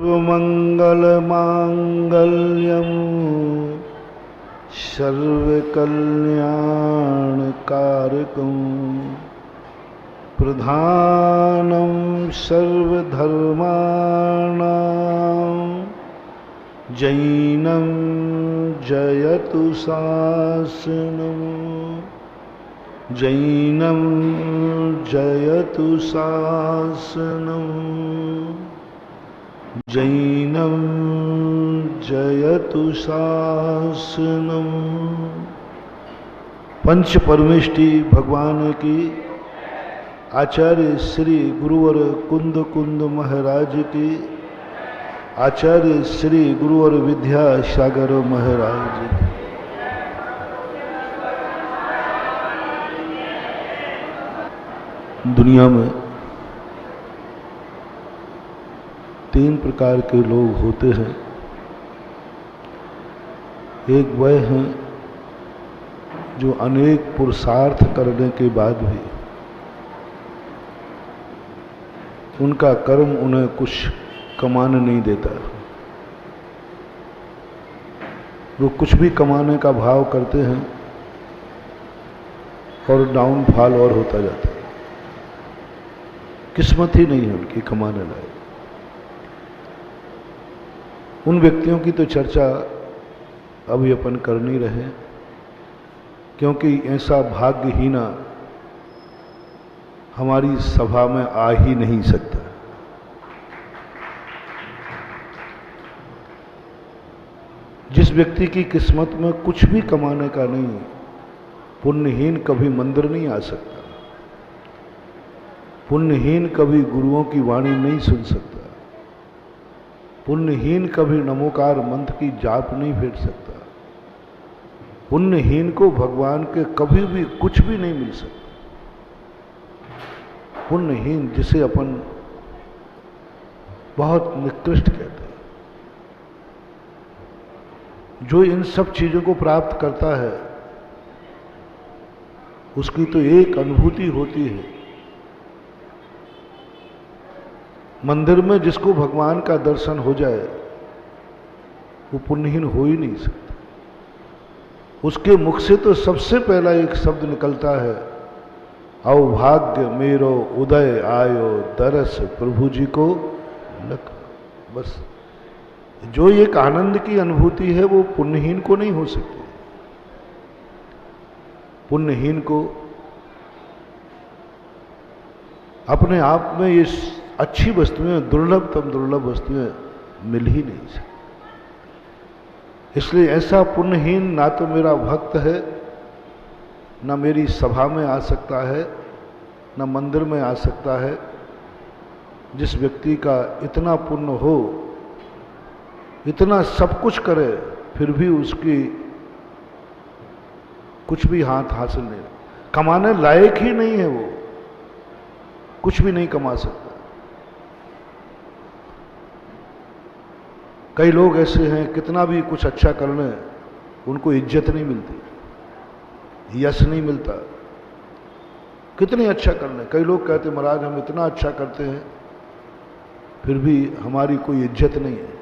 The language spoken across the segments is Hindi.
सर्वमंगलमांगल्यं सर्वकल्याणकारकं प्रधानं सर्वधर्माणां जैनं जयतु शासनं जैनं जयतु शासनं जैनं जयतु शासनं। पंच परमेष्टि भगवान की, आचार्य श्री गुरुवर कुंद कुंद महाराज की, आचार्य श्री गुरुवर विद्यासागर महाराज की। दुनिया में तीन प्रकार के लोग होते हैं। एक वह हैं जो अनेक पुरुषार्थ करने के बाद भी उनका कर्म उन्हें कुछ कमाने नहीं देता। वो कुछ भी कमाने का भाव करते हैं और डाउनफॉल और होता जाता है। किस्मत ही नहीं है उनकी कमाने लायक। उन व्यक्तियों की तो चर्चा अभी अपन कर नहीं रहे, क्योंकि ऐसा भाग्यहीना हमारी सभा में आ ही नहीं सकता। जिस व्यक्ति की किस्मत में कुछ भी कमाने का नहीं, पुण्यहीन कभी मंदिर नहीं आ सकता, पुण्यहीन कभी गुरुओं की वाणी नहीं सुन सकता, पुण्यहीन कभी नमोकार मंत्र की जाप नहीं फेर सकता, पुण्यहीन को भगवान के कभी भी कुछ भी नहीं मिल सकता। पुण्यहीन जिसे अपन बहुत निकृष्ट कहते हैं, जो इन सब चीजों को प्राप्त करता है, उसकी तो एक अनुभूति होती है। मंदिर में जिसको भगवान का दर्शन हो जाए वो पुण्यहीन हो ही नहीं सकता। उसके मुख से तो सबसे पहला एक शब्द निकलता है, अवभाग्य मेरो उदय आयो दरस प्रभु जी को लख। बस जो एक आनंद की अनुभूति है वो पुण्यहीन को नहीं हो सकती। पुण्यहीन को अपने आप में ये अच्छी वस्तुएं, दुर्लभतम दुर्लभ वस्तुएं मिल ही नहीं सकती। इसलिए ऐसा पुण्यहीन ना तो मेरा भक्त है, ना मेरी सभा में आ सकता है, ना मंदिर में आ सकता है। जिस व्यक्ति का इतना पुण्य हो, इतना सब कुछ करे, फिर भी उसकी कुछ भी हाथ हासिल नहीं, कमाने लायक ही नहीं है, वो कुछ भी नहीं कमा सकता। कई लोग ऐसे हैं, कितना भी कुछ अच्छा कर लें उनको इज्जत नहीं मिलती, यश नहीं मिलता। कितने अच्छा कर लें, कई लोग कहते महाराज हम इतना अच्छा करते हैं फिर भी हमारी कोई इज्जत नहीं है।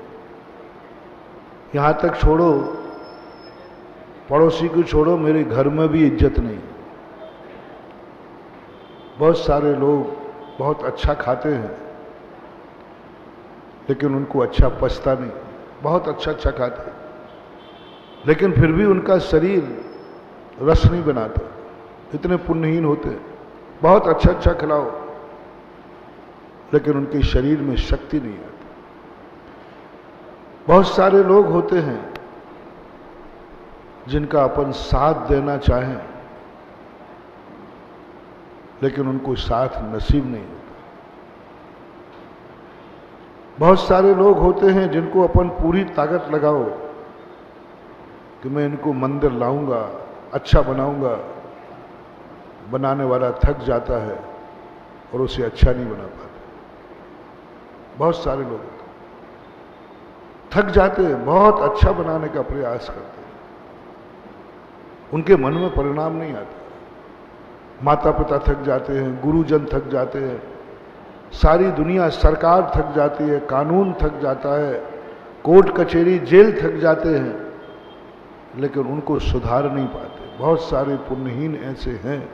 यहाँ तक छोड़ो, पड़ोसी को छोड़ो, मेरे घर में भी इज्जत नहीं। बहुत सारे लोग बहुत अच्छा खाते हैं लेकिन उनको अच्छा पचता नहीं। बहुत अच्छा अच्छा खाते लेकिन फिर भी उनका शरीर रस नहीं बनाता। इतने पुण्यहीन होते हैं, बहुत अच्छा अच्छा खिलाओ लेकिन उनके शरीर में शक्ति नहीं आती। बहुत सारे लोग होते हैं जिनका अपन साथ देना चाहें लेकिन उनको साथ नसीब नहीं होता। बहुत सारे लोग होते हैं जिनको अपन पूरी ताकत लगाओ कि मैं इनको मंदिर लाऊंगा, अच्छा बनाऊंगा, बनाने वाला थक जाता है और उसे अच्छा नहीं बना पाता। बहुत सारे लोग थक जाते हैं, बहुत अच्छा बनाने का प्रयास करते हैं, उनके मन में परिणाम नहीं आता। माता पिता थक जाते हैं, गुरुजन थक जाते हैं, सारी दुनिया, सरकार थक जाती है, कानून थक जाता है, कोर्ट कचहरी जेल थक जाते हैं, लेकिन उनको सुधार नहीं पाते। बहुत सारे पुण्यहीन ऐसे हैं,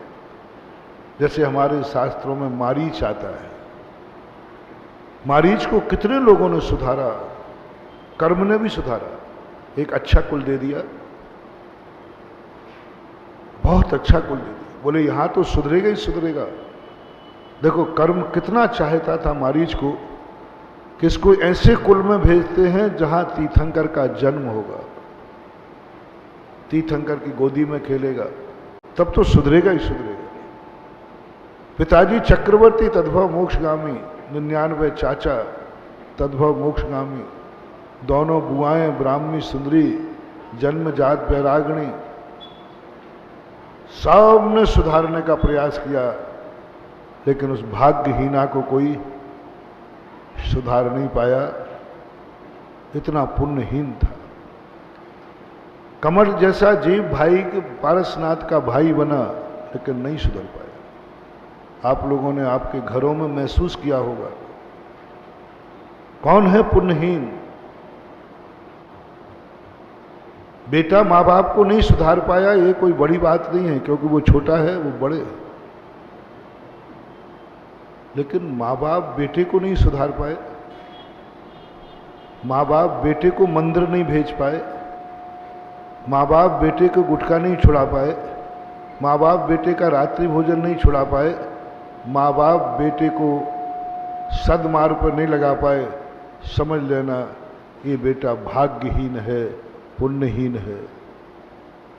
जैसे हमारे शास्त्रों में मारीच आता है। मारीच को कितने लोगों ने सुधारा, कर्म ने भी सुधारा, एक अच्छा कुल दे दिया, बहुत अच्छा कुल दे दिया। बोले यहां तो सुधरेगा ही सुधरेगा। देखो कर्म कितना चाहता था मारीच को कि इसको ऐसे कुल में भेजते हैं जहां तीर्थंकर का जन्म होगा, तीर्थंकर की गोदी में खेलेगा, तब तो सुधरेगा ही सुधरेगा। पिताजी चक्रवर्ती तद्भव मोक्षगामी, 99 चाचा तद्भव मोक्षगामी, दोनों बुआएं ब्राह्मी सुंदरी, जन्मजात वैरागणी, सबने सुधारने का प्रयास किया, लेकिन उस भाग्यहीना को कोई सुधार नहीं पाया, इतना पुण्यहीन था। कमल जैसा जीव भाई के पारसनाथ का भाई बना, लेकिन नहीं सुधर पाया। आप लोगों ने आपके घरों में महसूस किया होगा, कौन है पुण्यहीन? बेटा माँ बाप को नहीं सुधार पाया, ये कोई बड़ी बात नहीं है, क्योंकि वो छोटा है, वो बड़े है। लेकिन माँ बाप बेटे को नहीं सुधार पाए, माँ बाप बेटे को मंदिर नहीं भेज पाए, माँ बाप बेटे को गुटखा नहीं छुड़ा पाए, माँ बाप बेटे का रात्रि भोजन नहीं छुड़ा पाए, माँ बाप बेटे को सदमार्ग पर नहीं लगा पाए। समझ लेना ये बेटा भाग्यहीन है, पुण्यहीन है।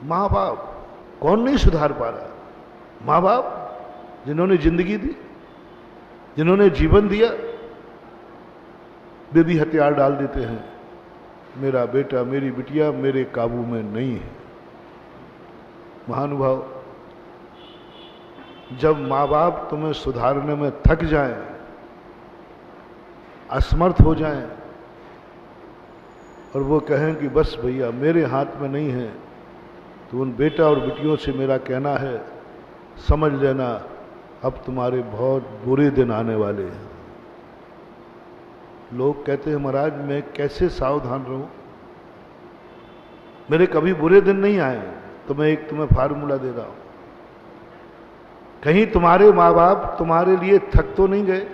माँ बाप कौन नहीं सुधार पा रहा? माँ बाप जिन्होंने जिंदगी दी, जिन्होंने जीवन दिया, वे भी हथियार डाल देते हैं। मेरा बेटा मेरी बिटिया मेरे काबू में नहीं है। महानुभाव, जब माँ बाप तुम्हें सुधारने में थक जाएं, असमर्थ हो जाएं, और वो कहें कि बस भैया मेरे हाथ में नहीं है, तो उन बेटा और बिटियों से मेरा कहना है, समझ लेना अब तुम्हारे बहुत बुरे दिन आने वाले हैं। लोग कहते हैं महाराज मैं कैसे सावधान रहूं? मेरे कभी बुरे दिन नहीं आए, तो मैं एक तुम्हें फार्मूला दे रहा हूं। कहीं तुम्हारे माँ बाप तुम्हारे लिए थक तो नहीं गए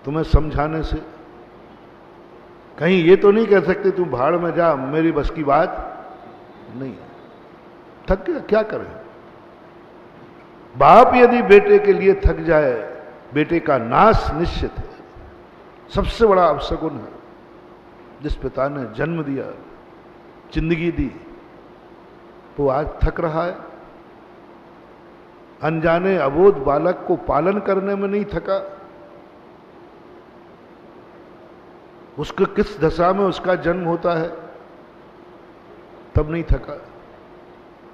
तुम्हें समझाने से? कहीं ये तो नहीं कह सकते तू भाड़ में जा, मेरी बस की बात नहीं है। थक गया, क्या करें? बाप यदि बेटे के लिए थक जाए, बेटे का नाश निश्चित है। सबसे बड़ा अपशकुन है। जिस पिता ने जन्म दिया, जिंदगी दी, वो आज थक रहा है। अनजाने अबोध बालक को पालन करने में नहीं थका, उसको किस दशा में उसका जन्म होता है तब नहीं थका।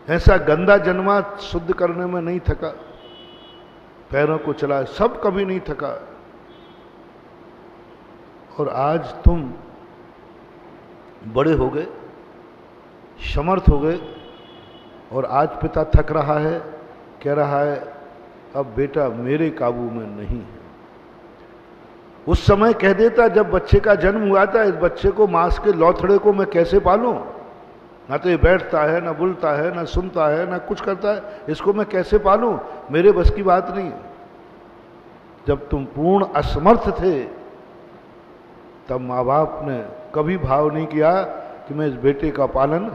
ऐसा गंदा जन्मा शुद्ध करने में नहीं थका, पैरों को चला, सब कभी नहीं थका। और आज तुम बड़े हो गए, समर्थ हो गए, और आज पिता थक रहा है, कह रहा है अब बेटा मेरे काबू में नहीं है। उस समय कह देता जब बच्चे का जन्म हुआ था, इस बच्चे को मांस के लौथड़े को मैं कैसे पालूं? ना तो ये बैठता है, ना बोलता है, ना सुनता है, ना कुछ करता है, इसको मैं कैसे पालूं? मेरे बस की बात नहीं है। जब तुम पूर्ण असमर्थ थे, तब माँ बाप ने कभी भाव नहीं किया कि मैं इस बेटे का पालन,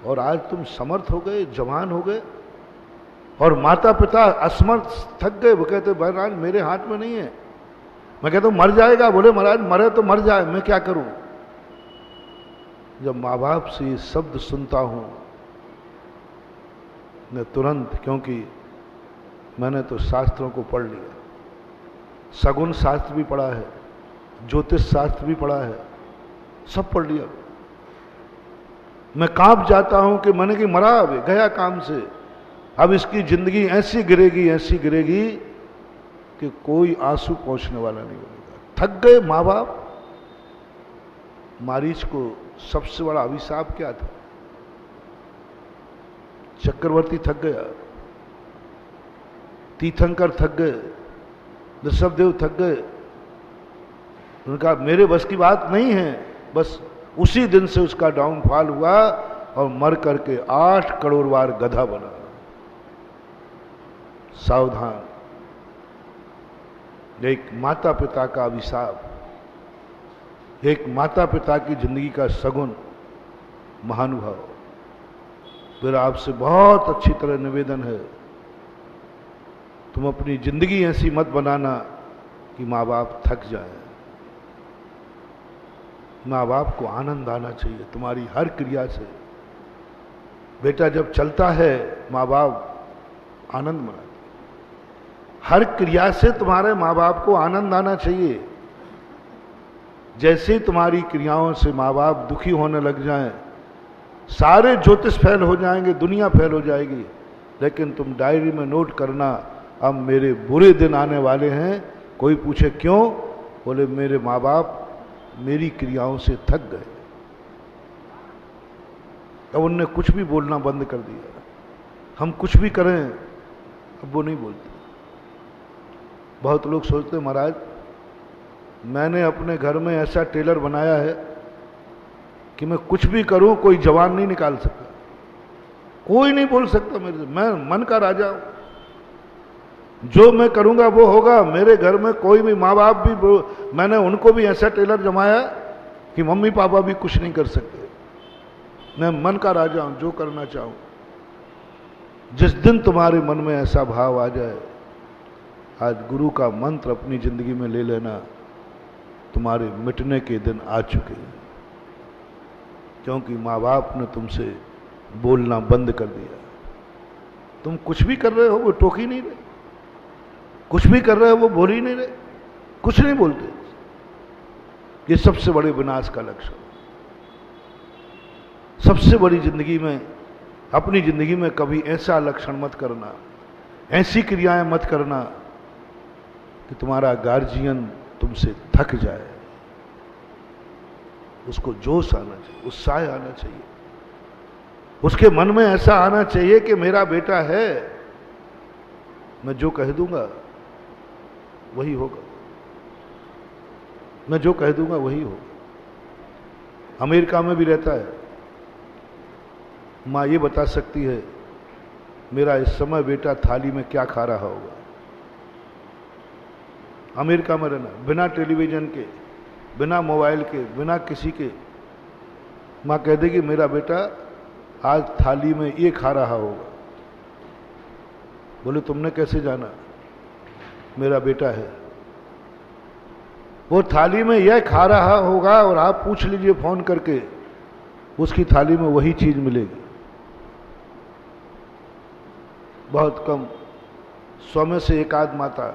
और आज तुम समर्थ हो गए, जवान हो गए, और माता पिता असमर्थ थक गए। वो कहते महाराज मेरे हाथ में नहीं है। मैं कहता हूं मर जाएगा। बोले महाराज मरे तो मर जाए, मैं क्या करूं? जब माँ बाप से ये शब्द सुनता हूं मैं तुरंत, क्योंकि मैंने तो शास्त्रों को पढ़ लिया, सगुन शास्त्र भी पढ़ा है, ज्योतिष शास्त्र भी पढ़ा है, सब पढ़ लिया। मैं कांप जाता हूं कि मैंने कि मरा अब गया काम से, अब इसकी जिंदगी ऐसी गिरेगी, ऐसी गिरेगी कि कोई आंसू पहुंचने वाला नहीं बनेगा। थक गए माँ बाप। मारीच को सबसे बड़ा अभिशाप क्या था? चक्रवर्ती थक गया, तीर्थंकर थक गए, ऋषभदेव थक गए, उनका मेरे बस की बात नहीं है। बस उसी दिन से उसका डाउनफॉल हुआ और मर करके 8 करोड़ बार गधा बना। सावधान, एक माता पिता का अभिशाप, एक माता पिता की जिंदगी का सगुन। महानुभाव, मेरा आपसे बहुत अच्छी तरह निवेदन है, तुम अपनी जिंदगी ऐसी मत बनाना कि माँ बाप थक जाए। माँ बाप को आनंद आना चाहिए तुम्हारी हर क्रिया से। बेटा जब चलता है माँ बाप आनंद मनाते, हर क्रिया से तुम्हारे माँ बाप को आनंद आना चाहिए। जैसे ही तुम्हारी क्रियाओं से माँ बाप दुखी होने लग जाएं, सारे ज्योतिष फेल हो जाएंगे, दुनिया फेल हो जाएगी। लेकिन तुम डायरी में नोट करना, अब मेरे बुरे दिन आने वाले हैं। कोई पूछे क्यों, बोले मेरे माँ बाप मेरी क्रियाओं से थक गए। अब उनने कुछ भी बोलना बंद कर दिया। हम कुछ भी करें अब वो नहीं बोलते। बहुत लोग सोचते महाराज मैंने अपने घर में ऐसा टेलर बनाया है कि मैं कुछ भी करूं कोई जवान नहीं निकाल सकता, कोई नहीं बोल सकता मेरे से। मैं मन का राजा हूं, जो मैं करूंगा वो होगा। मेरे घर में कोई भी माँ बाप भी, मैंने उनको भी ऐसा टेलर जमाया कि मम्मी पापा भी कुछ नहीं कर सकते। मैं मन का राजा हूं, जो करना चाहूं। जिस दिन तुम्हारे मन में ऐसा भाव आ जाए, आज गुरु का मंत्र अपनी जिंदगी में ले लेना, तुम्हारे मिटने के दिन आ चुके हैं। क्योंकि माँ बाप ने तुमसे बोलना बंद कर दिया। तुम कुछ भी कर रहे हो वो टोक ही नहीं रहे, कुछ भी कर रहे हो वो बोल ही नहीं रहे, कुछ नहीं बोलते। ये सबसे बड़े विनाश का लक्षण। सबसे बड़ी जिंदगी में, अपनी जिंदगी में कभी ऐसा लक्षण मत करना, ऐसी क्रियाएं मत करना कि तुम्हारा गार्जियन तुमसे थक जाए। उसको जोश आना चाहिए, उत्साह आना चाहिए, उसके मन में ऐसा आना चाहिए कि मेरा बेटा है, मैं जो कह दूंगा वही होगा, मैं जो कह दूंगा वही होगा। अमेरिका में भी रहता है, माँ ये बता सकती है मेरा इस समय बेटा थाली में क्या खा रहा होगा। अमेरिका में रहना, बिना टेलीविजन के, बिना मोबाइल के, बिना किसी के, माँ कह देगी मेरा बेटा आज थाली में ये खा रहा होगा। बोले तुमने कैसे जाना? मेरा बेटा है, वो थाली में यह खा रहा होगा और आप पूछ लीजिए फोन करके, उसकी थाली में वही चीज मिलेगी। बहुत कम, 100 में से एक आध माता,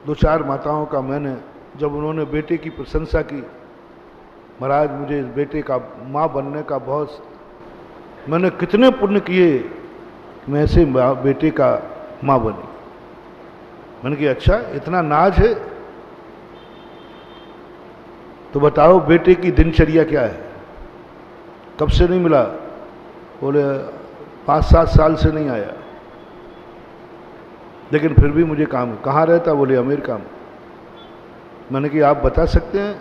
2-4 माताओं का मैंने, जब उन्होंने बेटे की प्रशंसा की, महाराज मुझे इस बेटे का माँ बनने का बहुत, मैंने कितने पुण्य किए कि मैं ऐसे बेटे का माँ बनी। मैंने कहा अच्छा इतना नाज है, तो बताओ बेटे की दिनचर्या क्या है, कब से नहीं मिला? बोले 5-7 साल से नहीं आया, लेकिन फिर भी मुझे काम है। कहाँ रहता? बोले अमेरिका में। मैंने कहा आप बता सकते हैं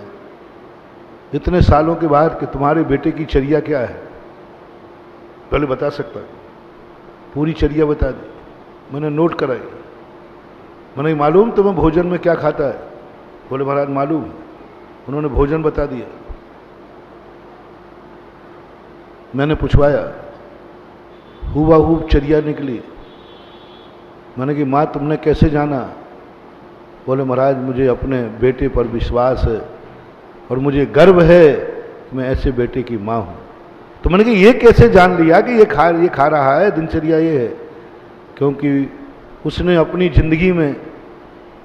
इतने सालों के बाद कि तुम्हारे बेटे की चर्या क्या है? पहले बता सकता, पूरी चर्या बता दी। मैंने नोट कराई। मैंने मालूम तुम्हें भोजन में क्या खाता है? बोले महाराज मालूम। उन्होंने भोजन बता दिया। मैंने पूछवाया, हुबहू चर्या निकली। मैंने कहा माँ तुमने कैसे जाना? बोले महाराज मुझे अपने बेटे पर विश्वास है और मुझे गर्व है कि मैं ऐसे बेटे की माँ हूँ। तो मैंने कहा ये कैसे जान लिया कि ये खा रहा है, दिनचर्या ये है? क्योंकि उसने अपनी जिंदगी में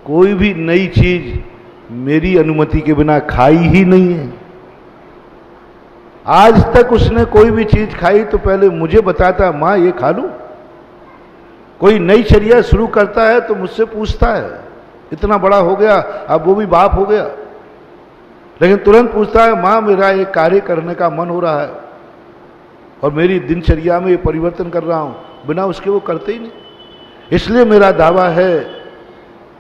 कोई भी नई चीज मेरी अनुमति के बिना खाई ही नहीं है। आज तक उसने कोई भी चीज खाई तो पहले मुझे बताता, माँ ये खा लूं। कोई नई चर्या शुरू करता है तो मुझसे पूछता है, इतना बड़ा हो गया अब वो भी बाप हो गया, लेकिन तुरंत पूछता है माँ मेरा ये कार्य करने का मन हो रहा है और मेरी दिनचर्या में ये परिवर्तन कर रहा हूं। बिना उसके वो करते ही नहीं। इसलिए मेरा दावा है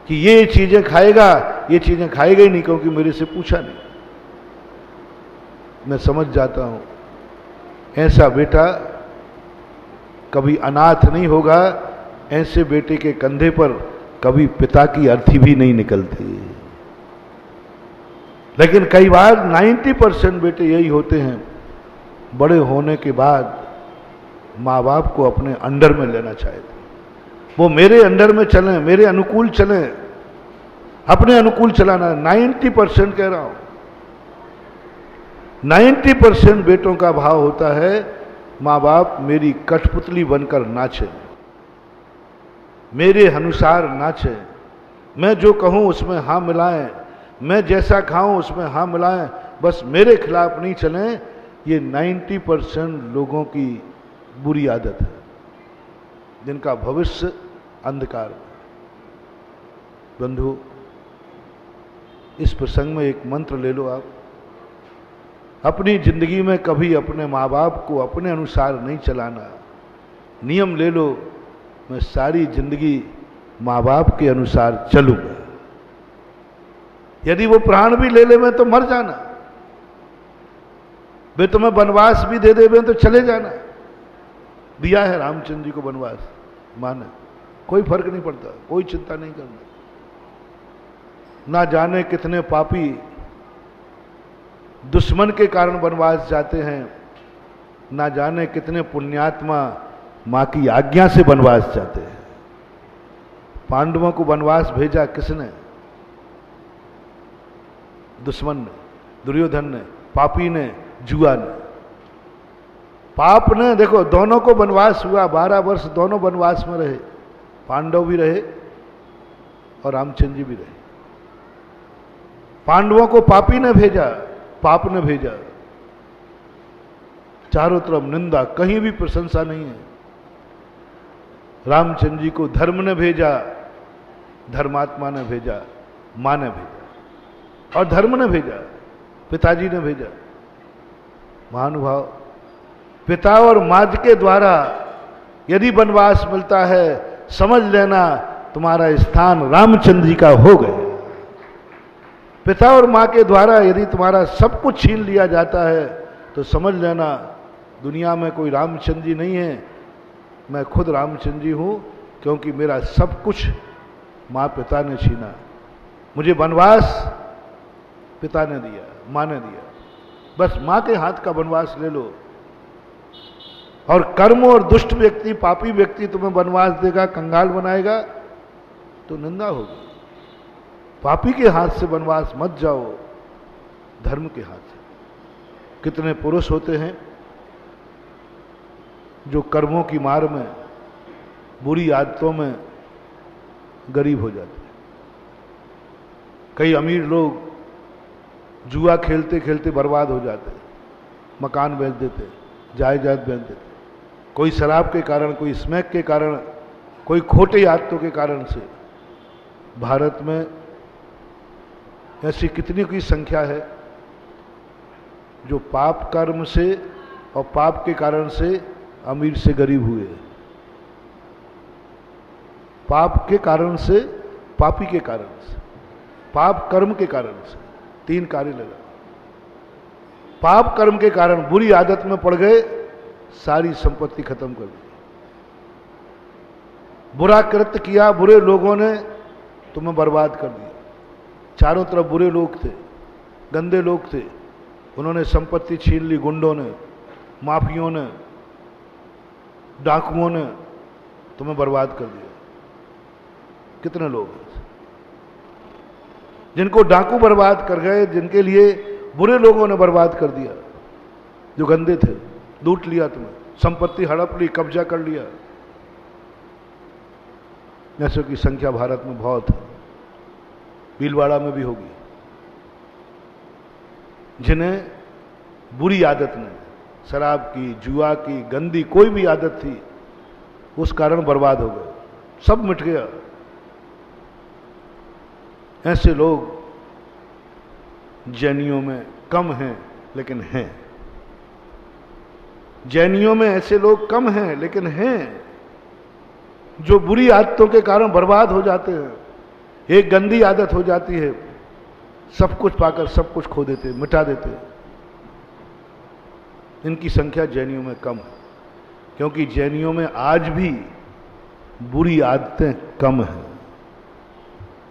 कि ये चीजें खाएगा, ये चीजें खाएगा ही नहीं, क्योंकि मेरे से पूछा नहीं। मैं समझ जाता हूं ऐसा बेटा कभी अनाथ नहीं होगा, ऐसे बेटे के कंधे पर कभी पिता की अर्थी भी नहीं निकलती। लेकिन कई बार 90% बेटे यही होते हैं, बड़े होने के बाद माँ बाप को अपने अंडर में लेना चाहते, वो मेरे अंडर में चलें, मेरे अनुकूल चलें, अपने अनुकूल चलाना। 90% कह रहा हूं, 90% बेटों का भाव होता है माँ बाप मेरी कठपुतली बनकर नाचे, मेरे अनुसार नाचे, मैं जो कहूं उसमें हाँ मिलाएं, मैं जैसा खाऊं उसमें हाँ मिलाएं, बस मेरे खिलाफ नहीं चलें। ये 90% लोगों की बुरी आदत है, जिनका भविष्य अंधकार में। बंधु, इस प्रसंग में एक मंत्र ले लो आप। अपनी जिंदगी में कभी अपने माँ बाप को अपने अनुसार नहीं चलाना। नियम ले लो, मैं सारी जिंदगी माँ बाप के अनुसार चलूंगा। यदि वो प्राण भी ले ले मैं तो मर जाना, वे तुम्हें वनवास भी दे दे तो चले जाना। दिया है रामचंद्र जी को वनवास, माने कोई फर्क नहीं पड़ता, कोई चिंता नहीं करना। ना जाने कितने पापी दुश्मन के कारण वनवास जाते हैं, ना जाने कितने पुण्यात्मा मां की आज्ञा से वनवास जाते हैं। पांडवों को वनवास भेजा किसने? दुश्मन ने, दुर्योधन ने, पापी ने, जुआ ने। पाप ने, देखो दोनों को वनवास हुआ, 12 वर्ष दोनों वनवास में रहे, पांडव भी रहे और रामचंद्र जी भी रहे। पांडवों को पापी ने भेजा, पाप ने भेजा, चारों तरफ निंदा, कहीं भी प्रशंसा नहीं है। रामचंद्र जी को धर्म ने भेजा, धर्मात्मा ने भेजा, मां ने भेजा और धर्म ने भेजा, पिताजी ने भेजा। महानुभाव, पिता और मां के द्वारा यदि वनवास मिलता है, समझ लेना तुम्हारा स्थान रामचंद्र जी का हो गया। पिता और मां के द्वारा यदि तुम्हारा सब कुछ छीन लिया जाता है तो समझ लेना दुनिया में कोई रामचंद्र जी नहीं है, मैं खुद रामचंद्र जी हूं, क्योंकि मेरा सब कुछ मां पिता ने छीना। मुझे वनवास पिता ने दिया, मां ने दिया, बस मां के हाथ का वनवास ले लो। और कर्म और दुष्ट व्यक्ति, पापी व्यक्ति तुम्हें वनवास देगा, कंगाल बनाएगा तो निंदा होगी। पापी के हाथ से वनवास मत जाओ, धर्म के हाथ से। कितने पुरुष होते हैं जो कर्मों की मार में, बुरी आदतों में गरीब हो जाते हैं। कई अमीर लोग जुआ खेलते खेलते बर्बाद हो जाते हैं, मकान बेच देते, जायदाद बेच देते, कोई शराब के कारण, कोई स्मैक के कारण, कोई खोटे आदतों के कारण से। भारत में ऐसी कितनी की संख्या है जो पाप कर्म से और पाप के कारण से अमीर से गरीब हुए। पाप के कारण से, पापी के कारण से, पाप कर्म के कारण से, 3 कार्य लगा। पाप कर्म के कारण बुरी आदत में पड़ गए, सारी संपत्ति खत्म कर दी। बुरा कृत्य किया, बुरे लोगों ने तुम्हें बर्बाद कर दिया। चारों तरफ बुरे लोग थे, गंदे लोग थे, उन्होंने संपत्ति छीन ली। गुंडों ने, माफियों ने, डाकुओं ने तुम्हें बर्बाद कर दिया। कितने लोग हैं जिनको डाकू बर्बाद कर गए, जिनके लिए बुरे लोगों ने बर्बाद कर दिया, जो गंदे थे, लूट लिया तुम्हें, संपत्ति हड़प ली, कब्जा कर लिया। ऐसों की संख्या भारत में बहुत है, भीलवाड़ा में भी होगी, जिन्हें बुरी आदत ने, शराब की, जुआ की, गंदी कोई भी आदत थी, उस कारण बर्बाद हो गए, सब मिट गया। ऐसे लोग जैनियों में कम हैं, लेकिन हैं। जैनियों में ऐसे लोग कम हैं, लेकिन हैं, जो बुरी आदतों के कारण बर्बाद हो जाते हैं। एक गंदी आदत हो जाती है, सब कुछ पाकर सब कुछ खो देते, मिटा देते। इनकी संख्या जैनियों में कम है, क्योंकि जैनियों में आज भी बुरी आदतें कम हैं,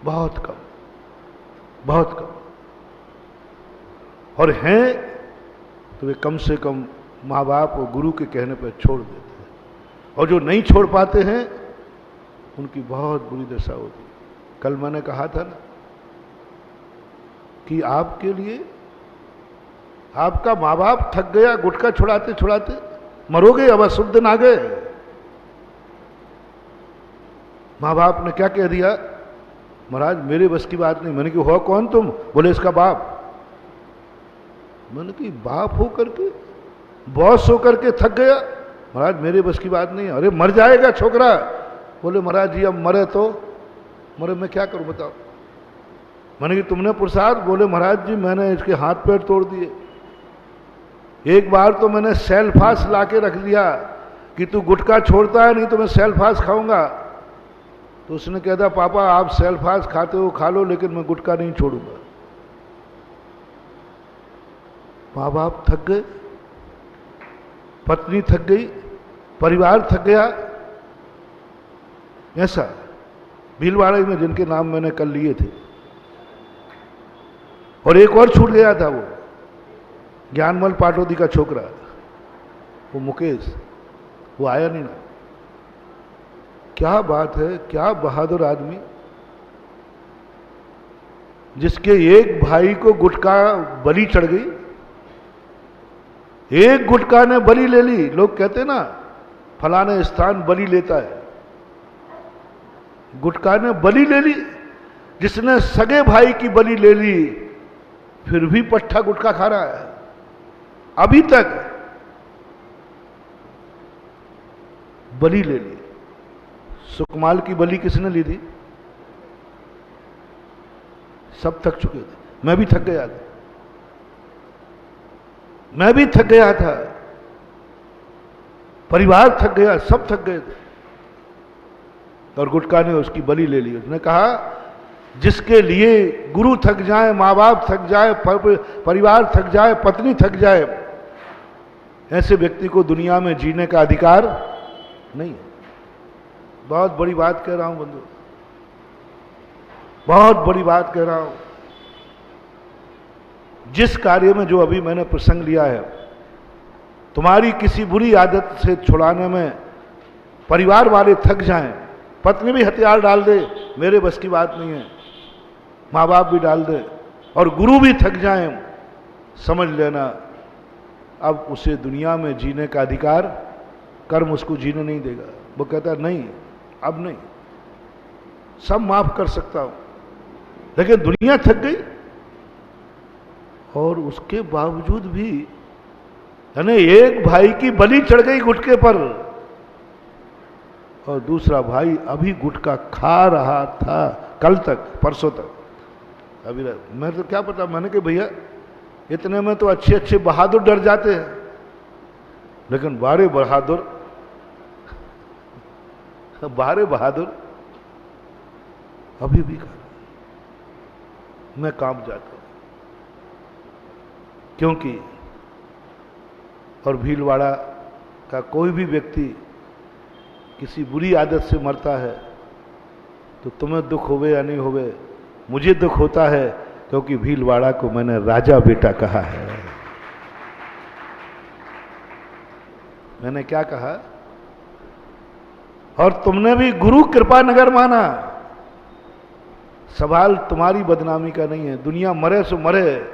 बहुत कम, बहुत कम। और हैं तो वे कम से कम माँ बाप और गुरु के कहने पर छोड़ देते हैं, और जो नहीं छोड़ पाते हैं उनकी बहुत बुरी दशा होती है। कल मैंने कहा था ना कि आपके लिए आपका माँ बाप थक गया गुटखा छुड़ाते छुड़ाते, मरोगे, अब अशुभ दिन आ गए। माँ बाप ने क्या कह दिया, महाराज मेरे बस की बात नहीं। मैंने कि हो कौन तुम? बोले इसका बाप। मैंने कि बाप हो करके, बॉस हो करके थक गया? महाराज मेरे बस की बात नहीं। अरे मर जाएगा छोकरा। बोले महाराज जी अब मरे तो मरे, मैं क्या करूं बताओ। मैंने कि तुमने पुरुषार्थ? बोले महाराज जी मैंने इसके हाथ पैर तोड़ दिए। एक बार तो मैंने सेल्फास ला के रख दिया कि तू गुटखा छोड़ता है नहीं तो मैं सेल्फास खाऊंगा। तो उसने कह दिया पापा आप सेल्फास खाते हो खा लो, लेकिन मैं गुटखा नहीं छोड़ूंगा। माँ बाप थक गए, पत्नी थक गई, परिवार थक गया। ऐसा भीलवाड़ा में जिनके नाम मैंने कल लिए थे, और एक और छूट गया था, वो ज्ञानमल पाटोदी का छोकरा, वो मुकेश, वो आया नहीं ना। क्या बात है, क्या बहादुर आदमी, जिसके एक भाई को गुटखा बलि चढ़ गई, एक गुटखा ने बलि ले ली। लोग कहते ना फलाने स्थान बलि लेता है, गुटखा ने बलि ले ली। जिसने सगे भाई की बलि ले ली फिर भी पट्ठा गुटखा खा रहा है अभी तक। बलि ले ली। सुकमाल की बलि किसने ली थी? सब थक चुके थे, मैं भी थक गया था, मैं भी थक गया था, परिवार थक गया, सब थक गए थे, और गुटखा ने उसकी बलि ले ली। उसने कहा जिसके लिए गुरु थक जाए, माँ बाप थक जाए, परिवार थक जाए, पत्नी थक जाए, ऐसे व्यक्ति को दुनिया में जीने का अधिकार नहीं है। बहुत बड़ी बात कह रहा हूं बंधु, बहुत बड़ी बात कह रहा हूं। जिस कार्य में जो अभी मैंने प्रसंग लिया है, तुम्हारी किसी बुरी आदत से छुड़ाने में परिवार वाले थक जाएं, पत्नी भी हथियार डाल दे, मेरे बस की बात नहीं है, माँ बाप भी डाल दे, और गुरु भी थक जाएं, समझ लेना अब उसे दुनिया में जीने का अधिकार कर्म उसको जीने नहीं देगा। वो कहता नहीं अब नहीं, सब माफ कर सकता हूं, लेकिन दुनिया थक गई। और उसके बावजूद भी यानी एक भाई की बलि चढ़ गई गुटखे पर, और दूसरा भाई अभी गुटखा खा रहा था कल तक, परसों तक। अभी मैं तो क्या पता, मैंने कि भैया इतने में तो अच्छे अच्छे बहादुर डर जाते हैं, लेकिन बारे बहादुर अभी भी मैं काम जाता हूं, क्योंकि और भीलवाड़ा का कोई भी व्यक्ति किसी बुरी आदत से मरता है तो तुम्हें दुख होवे या नहीं होवे, मुझे दुख होता है, क्योंकि भीलवाड़ा को मैंने राजा बेटा कहा है। मैंने क्या कहा? और तुमने भी गुरु कृपा नगर माना। सवाल तुम्हारी बदनामी का नहीं है, दुनिया मरे सो मरे,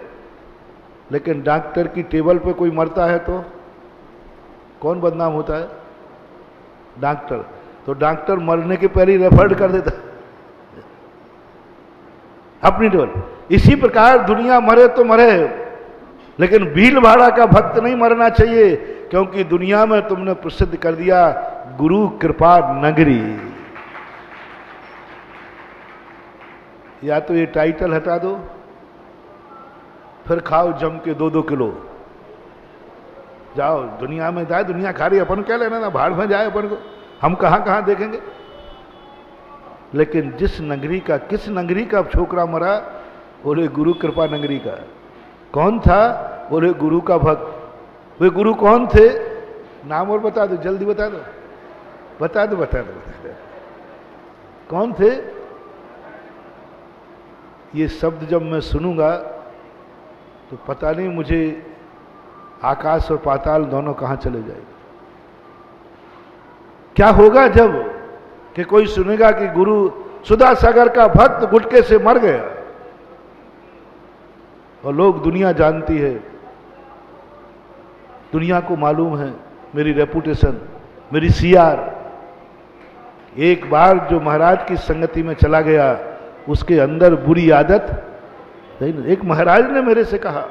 लेकिन डॉक्टर की टेबल पे कोई मरता है तो कौन बदनाम होता है? डॉक्टर। तो डॉक्टर मरने के पहले ही रेफर्ड कर देता अपनी टेबल। इसी प्रकार दुनिया मरे तो मरे, लेकिन भीलवाड़ा का भक्त नहीं मरना चाहिए, क्योंकि दुनिया में तुमने प्रसिद्ध कर दिया गुरु कृपा नगरी। या तो ये टाइटल हटा दो, फिर खाओ जम के 2-2 किलो, जाओ दुनिया में जाए, दुनिया खा रही, अपन क्या लेना ना, भाड़ में जाए अपन को, हम कहां कहां देखेंगे। लेकिन जिस नगरी का, किस नगरी का छोकरा मरा? बोले गुरु कृपा नगरी का। कौन था? बोले गुरु का भक्त। वे गुरु कौन थे? नाम और बता दो, जल्दी बता दो, बता दो, बता दो, बता दो। कौन थे? ये शब्द जब मैं सुनूंगा तो पता नहीं मुझे आकाश और पाताल दोनों कहां चले जाएंगे। क्या होगा जब कि कोई सुनेगा कि गुरु सुधा सागर का भक्त गुटके से मर गया, और लोग, दुनिया जानती है, दुनिया को मालूम है मेरी रेपुटेशन, मेरी सीआर। एक बार जो महाराज की संगति में चला गया उसके अंदर बुरी आदत नहीं। एक महाराज ने मेरे से कहा,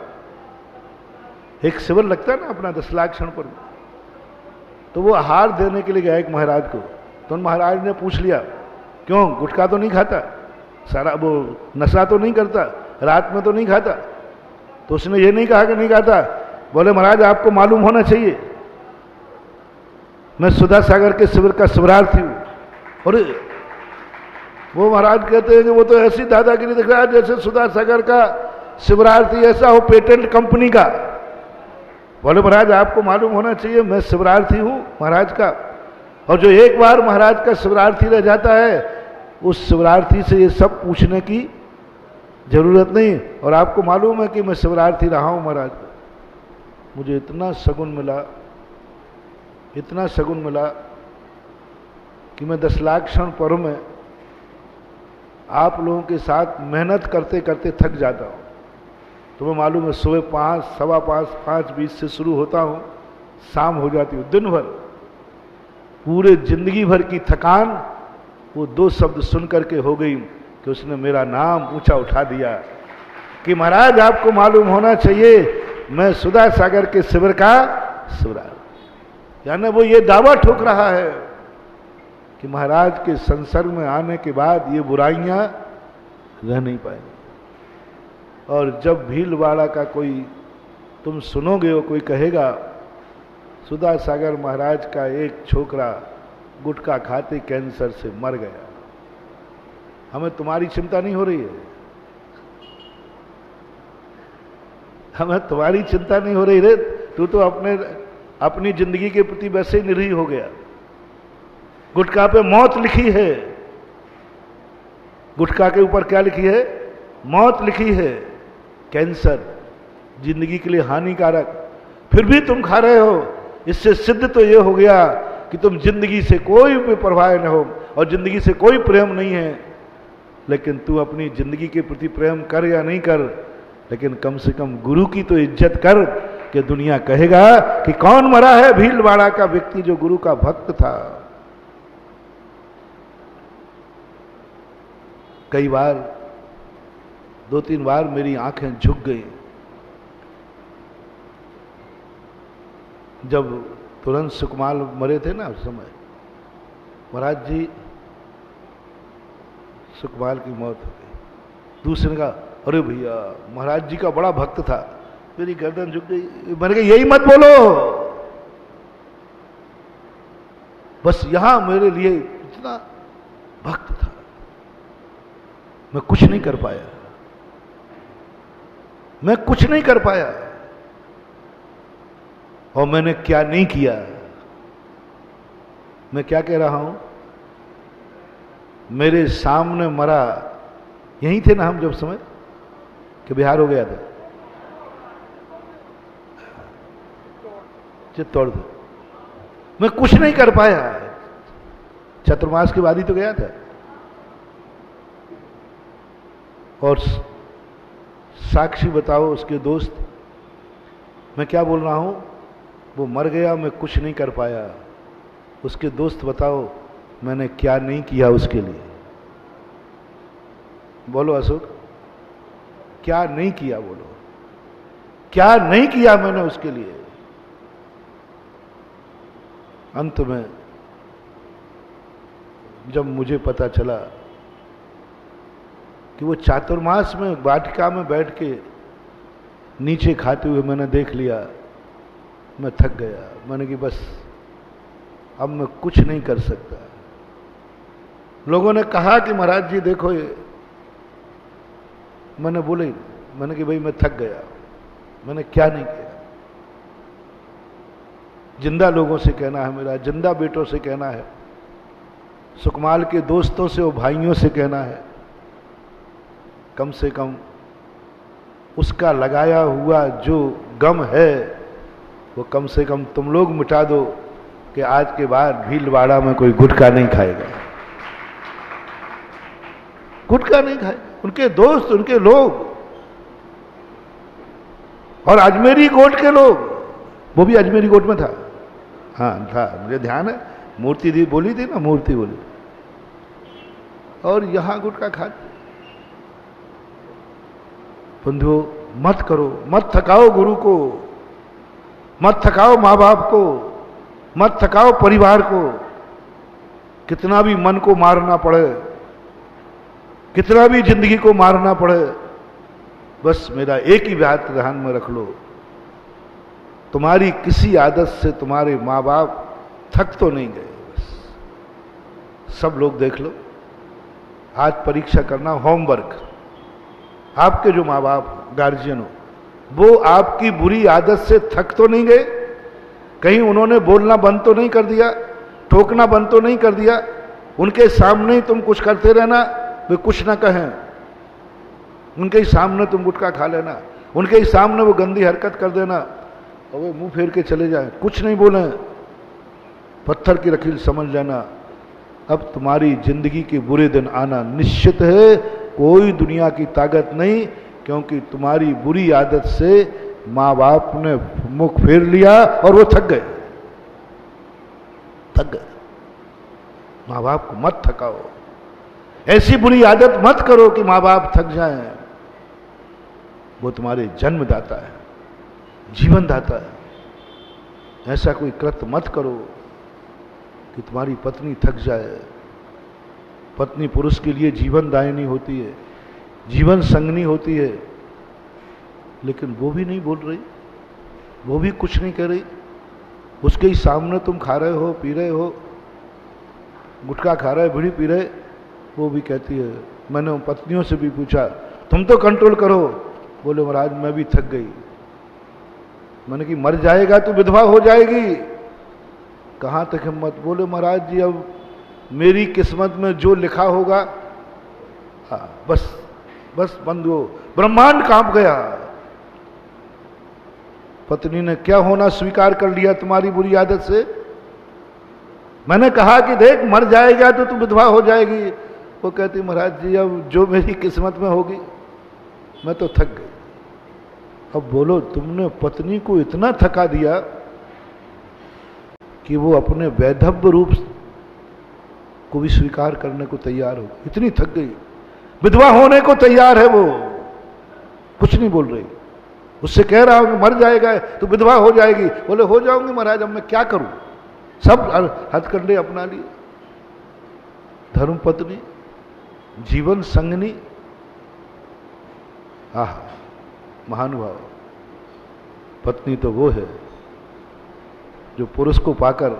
एक शिविर लगता है ना अपना 10 लाख क्षण पर, तो वो आहार देने के लिए गया एक महाराज को। तो उन महाराज ने पूछ लिया, क्यों गुटखा तो नहीं खाता, सारा वो नशा तो नहीं करता, रात में तो नहीं खाता? तो उसने ये नहीं कहा कि नहीं खाता। बोले महाराज आपको मालूम होना चाहिए मैं सुधा सागर के शिविर का शिविरार्थी हूं। और वो महाराज कहते हैं कि वो तो ऐसी दादागिरी दिख रहा है जैसे सुधा सागर का शिविरार्थी ऐसा हो पेटेंट कंपनी का। बोले महाराज आपको मालूम होना चाहिए मैं शिविरार्थी हूं महाराज का, और जो एक बार महाराज का शिविरार्थी रह जाता है उस शिविरार्थी से ये सब पूछने की जरूरत नहीं। और आपको मालूम है कि मैं शिविरार्थी रहा हूं महाराज का। मुझे इतना सगुन मिला, इतना सगुन मिला कि मैं 10 लाख क्षण पर्व में आप लोगों के साथ मेहनत करते करते थक जाता हूं। तुम्हें मालूम है सुबह 5, सवा 5, 5:20 से शुरू होता हूं, शाम हो जाती हूँ। दिन भर पूरे जिंदगी भर की थकान वो 2 शब्द सुन करके हो गई कि उसने मेरा नाम ऊंचा उठा दिया कि महाराज आपको मालूम होना चाहिए मैं सुधा सागर के शिविर का शिविरार्थी। यानी वो ये दावा ठोक रहा है कि महाराज के संसर्ग में आने के बाद ये बुराइयां रह नहीं पाएंगी। और जब भीलवाड़ा का कोई तुम सुनोगे, वो कोई कहेगा सुधा सागर महाराज का एक छोकरा गुटखा खाते कैंसर से मर गया, हमें तुम्हारी चिंता नहीं हो रही है, हमें तुम्हारी चिंता नहीं हो रही रे। तू तो अपनी जिंदगी के प्रति वैसे ही निरीह हो गया। गुटखा पे मौत लिखी है, गुटखा के ऊपर क्या लिखी है? मौत लिखी है, कैंसर, जिंदगी के लिए हानिकारक, फिर भी तुम खा रहे हो। इससे सिद्ध तो ये हो गया कि तुम जिंदगी से कोई भी परवाह न हो और जिंदगी से कोई प्रेम नहीं है। लेकिन तू अपनी जिंदगी के प्रति प्रेम कर या नहीं कर, लेकिन कम से कम गुरु की तो इज्जत कर कि दुनिया कहेगा कि कौन मरा है भीलवाड़ा का व्यक्ति जो गुरु का भक्त था। कई बार 2-3 बार मेरी आंखें झुक गई जब तुरंत सुकमाल मरे थे ना उस समय। महाराज जी सुकमाल की मौत हो गई। दूसरे ने कहा अरे भैया महाराज जी का बड़ा भक्त था। मेरी गर्दन झुक गई। मैंने कहा यही मत बोलो, बस यहां मेरे लिए इतना भक्त था, मैं कुछ नहीं कर पाया, मैं कुछ नहीं कर पाया। और मैंने क्या नहीं किया। मैं क्या कह रहा हूं? मेरे सामने मरा, यहीं थे ना हम जब समय कि बिहार हो गया था, चित्तौड़ था। मैं कुछ नहीं कर पाया। चतुर्मास के बाद ही तो गया था। और साक्षी बताओ उसके दोस्त, मैं क्या बोल रहा हूं? वो मर गया, मैं कुछ नहीं कर पाया। उसके दोस्त बताओ मैंने क्या नहीं किया उसके लिए। बोलो अशोक, क्या नहीं किया? बोलो क्या नहीं किया मैंने उसके लिए। अंत में जब मुझे पता चला कि वो चातुर्मास में वाटिका में बैठ के नीचे खाते हुए मैंने देख लिया, मैं थक गया। मैंने कि बस अब मैं कुछ नहीं कर सकता। लोगों ने कहा कि महाराज जी देखो ये, मैंने बोले, मैंने कि भाई मैं थक गया, मैंने क्या नहीं किया। जिंदा लोगों से कहना है मेरा, जिंदा बेटों से कहना है, सुकमाल के दोस्तों से और भाइयों से कहना है, कम से कम उसका लगाया हुआ जो गम है वो कम से कम तुम लोग मिटा दो कि आज के बाद भीलवाड़ा में कोई गुटखा नहीं खाएगा, गुटखा नहीं खाएगा। उनके दोस्त, उनके लोग, और अजमेरी गोट के लोग, वो भी अजमेरी गोट में था, हाँ था, मुझे ध्यान है, मूर्ति दी बोली थी ना, मूर्ति बोली, और यहां गुटखा खाते। बंधुओं मत करो, मत थकाओ गुरु को, मत थकाओ माँ बाप को, मत थकाओ परिवार को। कितना भी मन को मारना पड़े, कितना भी जिंदगी को मारना पड़े, बस मेरा एक ही बात ध्यान में रख लो, तुम्हारी किसी आदत से तुम्हारे माँ बाप थक तो नहीं गए। बस सब लोग देख लो, आज परीक्षा करना, होमवर्क, आपके जो माँ बाप गार्जियन हो वो आपकी बुरी आदत से थक तो नहीं गए? कहीं उन्होंने बोलना बंद तो नहीं कर दिया, टोकना बंद तो नहीं कर दिया? उनके सामने ही तुम कुछ करते रहना, वे कुछ ना कहें, उनके ही सामने तुम गुटखा खा लेना, उनके ही सामने वो गंदी हरकत कर देना और वो मुंह फेर के चले जाए, कुछ नहीं बोले, पत्थर की लकीर समझ लेना। अब तुम्हारी जिंदगी के बुरे दिन आना निश्चित है, कोई दुनिया की ताकत नहीं, क्योंकि तुम्हारी बुरी आदत से माँ बाप ने मुख फेर लिया और वो थक गए, थक गए। माँ बाप को मत थकाओ, ऐसी बुरी आदत मत करो कि माँ बाप थक जाएं। वो तुम्हारे जन्मदाता है, जीवनदाता है। ऐसा कोई कृत्य मत करो कि तुम्हारी पत्नी थक जाए। पत्नी पुरुष के लिए जीवनदायिनी होती है, जीवन संगनी होती है, लेकिन वो भी नहीं बोल रही, वो भी कुछ नहीं कह रही। उसके ही सामने तुम खा रहे हो, पी रहे हो, गुटखा खा रहे, बीड़ी पी रहे, वो भी कहती है। मैंने उन पत्नियों से भी पूछा, तुम तो कंट्रोल करो, बोले महाराज मैं भी थक गई। मैंने कि मर जाएगा तो विधवा हो जाएगी, कहाँ तक हिम्मत? बोले महाराज जी अब मेरी किस्मत में जो लिखा होगा, हाँ बस बस बंद हो, ब्रह्मांड कांप गया। पत्नी ने क्या होना स्वीकार कर लिया तुम्हारी बुरी आदत से? मैंने कहा कि देख मर जाएगा तो तू विधवा हो जाएगी, वो कहती महाराज जी अब जो मेरी किस्मत में होगी, मैं तो थक गई। अब बोलो, तुमने पत्नी को इतना थका दिया कि वो अपने वैधव्य रूप को भी स्वीकार करने को तैयार हो, इतनी थक गई, विधवा होने को तैयार है, वो कुछ नहीं बोल रही। उससे कह रहा हूं कि मर जाएगा तो विधवा हो जाएगी, बोले हो जाऊंगी महाराज, अब मैं क्या करूं, सब हथकंडे अपना लिए। धर्म पत्नी, जीवन संगनी, आह महानुभाव। पत्नी तो वो है जो पुरुष को पाकर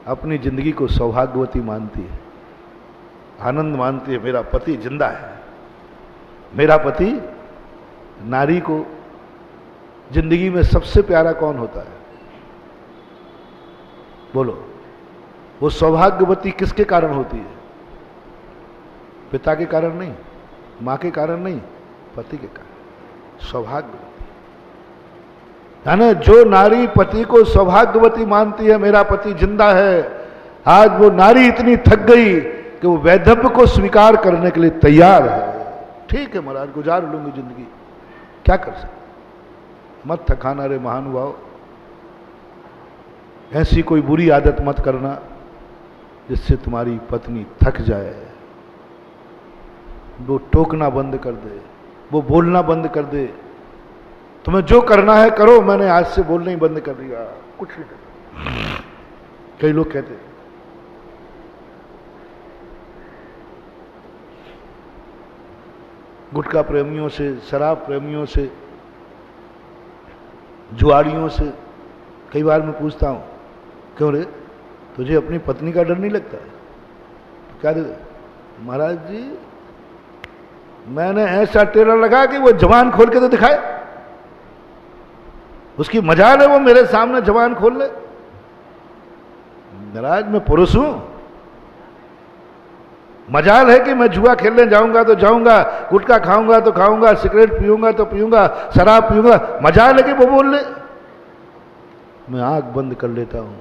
अपनी जिंदगी को सौभाग्यवती मानती है, आनंद मानती है, मेरा पति जिंदा है। मेरा पति, नारी को जिंदगी में सबसे प्यारा कौन होता है? बोलो, वो सौभाग्यवती किसके कारण होती है? पिता के कारण नहीं, मां के कारण नहीं, पति के कारण। सौभाग्यवती यानी जो नारी पति को सौभाग्यवती मानती है, मेरा पति जिंदा है, आज वो नारी इतनी थक गई कि वो वैधव्य को स्वीकार करने के लिए तैयार है। ठीक है महाराज, गुजार लूंगी जिंदगी, क्या कर सकते, मत थकाना रे महानुभाव। ऐसी कोई बुरी आदत मत करना जिससे तुम्हारी पत्नी थक जाए, वो टोकना बंद कर दे, वो बोलना बंद कर दे। तुम्हें जो करना है करो, मैंने आज से बोलना ही बंद कर दिया, कुछ नहीं करना। कई लोग कहते गुटखा प्रेमियों से, शराब प्रेमियों से, जुआड़ियों से कई बार मैं पूछता हूं, क्यों रे तुझे अपनी पत्नी का डर नहीं लगता? तो कह महाराज जी मैंने ऐसा टेलर लगा कि वो जवान खोल के तो दिखाए, उसकी मजाल है वो मेरे सामने जवान खोल ले। महाराज मैं पुरुष हूं, मजाल है कि मैं जुआ खेलने जाऊंगा तो जाऊंगा, गुटखा खाऊंगा तो खाऊंगा, सिगरेट पीऊंगा तो पीऊंगा, शराब पीऊंगा, मजाल है कि वो बोल ले। मैं आंख बंद कर लेता हूं,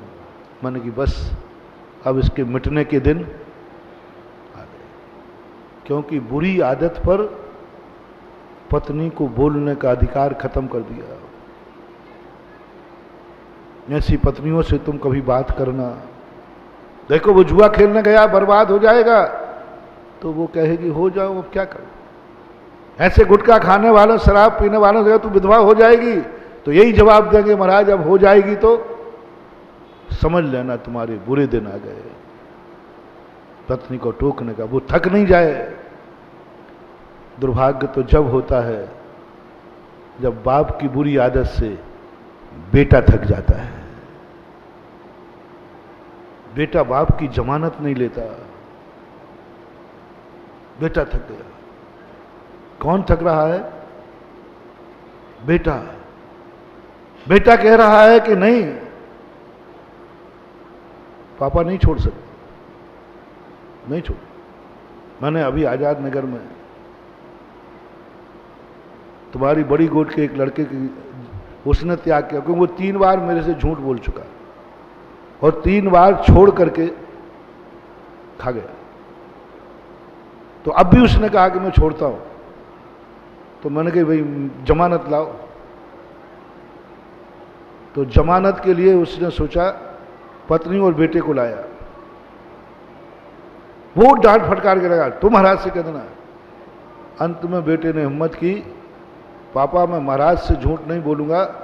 मैंने कि बस अब इसके मिटने के दिन आ गए, क्योंकि बुरी आदत पर पत्नी को बोलने का अधिकार खत्म कर दिया। ऐसी पत्नियों से तुम कभी बात करना, देखो वो जुआ खेलने गया बर्बाद हो जाएगा, तो वो कहेगी हो जाओ अब क्या करो। ऐसे गुटखा खाने वालों शराब पीने वालों से तू विधवा हो जाएगी, तो यही जवाब देंगे महाराज अब हो जाएगी तो समझ लेना तुम्हारे बुरे दिन आ गए। पत्नी को टोकने का वो थक नहीं जाए। दुर्भाग्य तो जब होता है जब बाप की बुरी आदत से बेटा थक जाता है। बेटा बाप की जमानत नहीं लेता, बेटा थक गया। कौन थक रहा है? बेटा। बेटा कह रहा है कि नहीं पापा नहीं छोड़ सकते, नहीं छोड़। मैंने अभी आजाद नगर में तुम्हारी बड़ी गोट के एक लड़के की उसने त्याग किया, क्योंकि वो 3 बार मेरे से झूठ बोल चुका और 3 बार छोड़ करके खा गया। तो अब भी उसने कहा कि मैं छोड़ता हूं, तो मैंने कहा भाई जमानत लाओ। तो जमानत के लिए उसने सोचा पत्नी और बेटे को लाया। वो डांट फटकार के लगा तुम महाराज से कह देना। अंत में बेटे ने हिम्मत की, पापा मैं महाराज से झूठ नहीं बोलूंगा,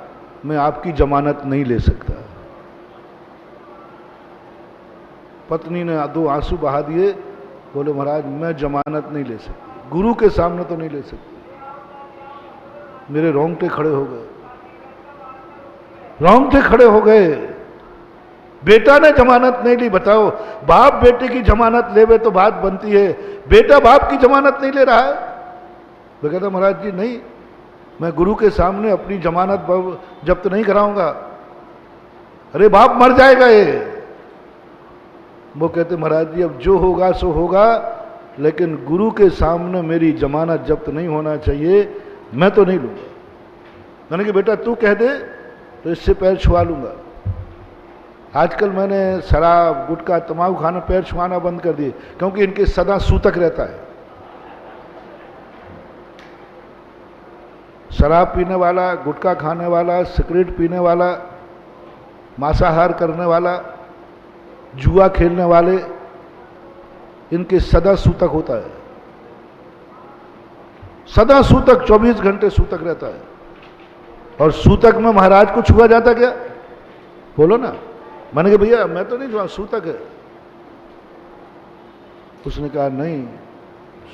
मैं आपकी जमानत नहीं ले सकता। पत्नी ने 2 आंसू बहा दिए, बोले महाराज मैं जमानत नहीं ले सकती, गुरु के सामने तो नहीं ले सकती। मेरे रोंगटे खड़े हो गए, रोंगटे खड़े हो गए। बेटा ने जमानत नहीं ली। बताओ बाप बेटे की जमानत लेवे तो बात बनती है, बेटा बाप की जमानत नहीं ले रहा है। मैं कहता महाराज जी नहीं, मैं गुरु के सामने अपनी जमानत जब्त नहीं कराऊंगा। अरे बाप मर जाएगा ये। वो कहते महाराज जी अब जो होगा सो होगा, लेकिन गुरु के सामने मेरी जमानत जब्त नहीं होना चाहिए, मैं तो नहीं लूंगा। मैंने कहा बेटा तू कह दे तो इससे पैर छुआ लूंगा। आजकल मैंने शराब गुटखा तंबाकू खाना पैर छुआना बंद कर दिए, क्योंकि इनके सदा सूतक रहता है। शराब पीने वाला, गुटखा खाने वाला, सिगरेट पीने वाला, मांसाहार करने वाला, जुआ खेलने वाले, इनके सदा सूतक होता है। सदा सूतक 24 घंटे सूतक रहता है। और सूतक में महाराज को छुआ जाता क्या? बोलो ना। मैंने कहा भैया मैं तो नहीं छुआ, सूतक है। उसने कहा नहीं,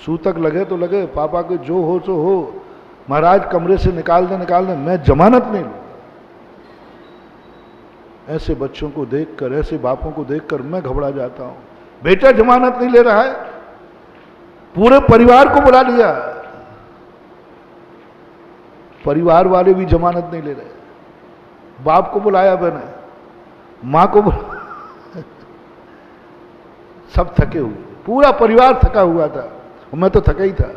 सूतक लगे तो लगे, पापा को जो हो सो हो, महाराज कमरे से निकाल दे, मैं जमानत नहीं लूंगा। ऐसे बच्चों को देखकर, ऐसे बापों को देखकर मैं घबरा जाता हूं। बेटा जमानत नहीं ले रहा है, पूरे परिवार को बुला लिया, परिवार वाले भी जमानत नहीं ले रहे। बाप को बुलाया मैंने, मां को सब थके हुए, पूरा परिवार थका हुआ था, मैं तो थका ही था।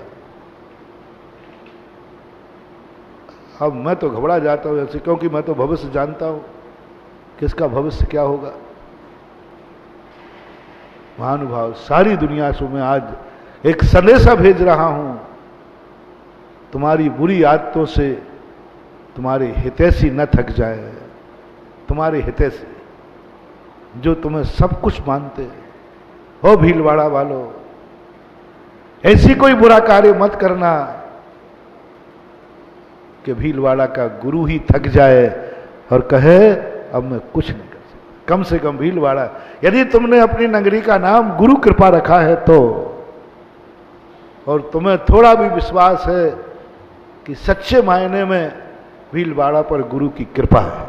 अब मैं तो घबरा जाता हूं ऐसे, क्योंकि मैं तो भविष्य जानता हूं किसका भविष्य क्या होगा। महानुभाव, सारी दुनिया से मैं आज एक संदेशा भेज रहा हूं, तुम्हारी बुरी आदतों से तुम्हारे हितैषी न थक जाए। तुम्हारे हितैषी जो तुम्हें सब कुछ मानते हो, भीलवाड़ा वालों, ऐसी कोई बुरा कार्य मत करना कि भीलवाड़ा का गुरु ही थक जाए और कहे अब मैं कुछ नहीं कर सकता। कम से कम भीलवाड़ा, यदि तुमने अपनी नगरी का नाम गुरु कृपा रखा है तो, और तुम्हें थोड़ा भी विश्वास है कि सच्चे मायने में भीलवाड़ा पर गुरु की कृपा है,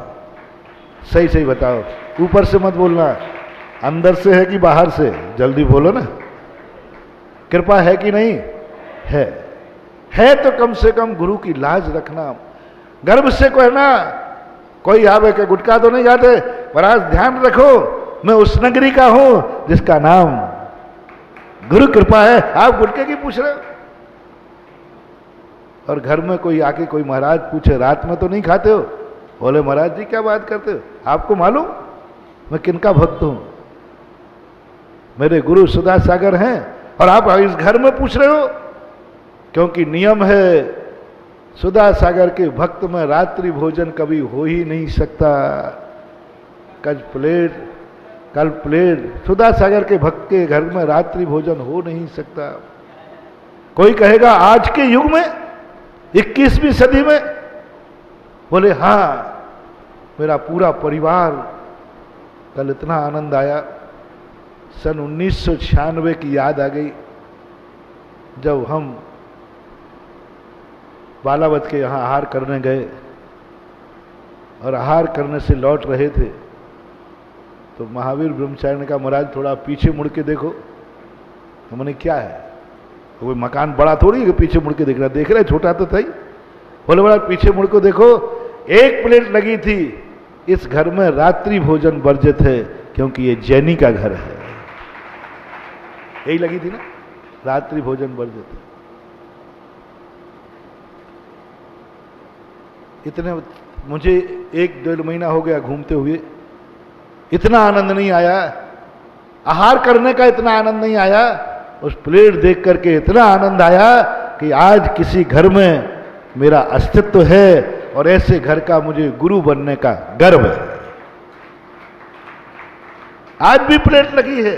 सही सही बताओ, ऊपर से मत बोलना, अंदर से है कि बाहर से, जल्दी बोलो ना। कृपा है कि नहीं? है तो कम से कम गुरु की लाज रखना, गर्व से कहना। कोई आवे के गुटखा तो नहीं जाते, महाराज ध्यान रखो मैं उस नगरी का हूं जिसका नाम गुरु कृपा है। आप गुटके की पूछ रहे हो? और घर में कोई आके कोई महाराज पूछे रात में तो नहीं खाते हो? बोले महाराज जी क्या बात करते हो, आपको मालूम मैं किनका भक्त हूं? मेरे गुरु सुधा सागर हैं और आप इस घर में पूछ रहे हो? क्योंकि नियम है सुधा सागर के भक्त में रात्रि भोजन कभी हो ही नहीं सकता। कल प्लेट सुधा सागर के भक्त के घर में रात्रि भोजन हो नहीं सकता। कोई कहेगा आज के युग में 21वीं सदी में? बोले हाँ, मेरा पूरा परिवार, कल इतना आनंद आया। सन 1996 की याद आ गई जब हम बालावत के यहाँ आहार करने गए और आहार करने से लौट रहे थे तो महावीर ब्रह्मचारी ने कहा महाराज थोड़ा पीछे मुड़ के देखो। हमने क्या है, तो कोई मकान बड़ा थोड़ी है पीछे मुड़ के देख रहे, छोटा तो था ही। बोले महाराज पीछे मुड़ को देखो, एक प्लेट लगी थी, इस घर में रात्रि भोजन वर्जित है क्योंकि ये जैनी का घर है। यही लगी थी ना, रात्रि भोजन वर्जित है। इतने मुझे 1-1.5 महीना हो गया घूमते हुए, इतना आनंद नहीं आया, आहार करने का इतना आनंद नहीं आया, उस प्लेट देख करके इतना आनंद आया कि आज किसी घर में मेरा अस्तित्व है और ऐसे घर का मुझे गुरु बनने का गर्व है। आज भी प्लेट लगी है,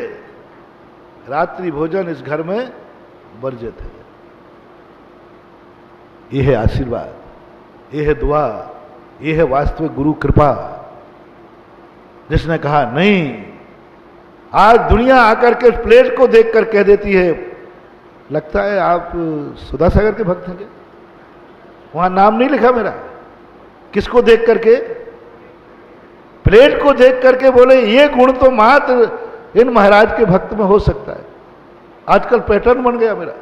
रात्रि भोजन इस घर में वर्जित है। यह है आशीर्वाद, यह है दुआ, यह है वास्तविक गुरु कृपा। जिसने कहा नहीं, आज दुनिया आकर के उस प्लेट को देखकर कह देती है लगता है आप सुधा सागर के भक्त हैं क्या? वहां नाम नहीं लिखा मेरा। किसको देख करके? प्लेट को देख करके बोले ये गुण तो मात्र इन महाराज के भक्त में हो सकता है। आजकल पैटर्न बन गया मेरा,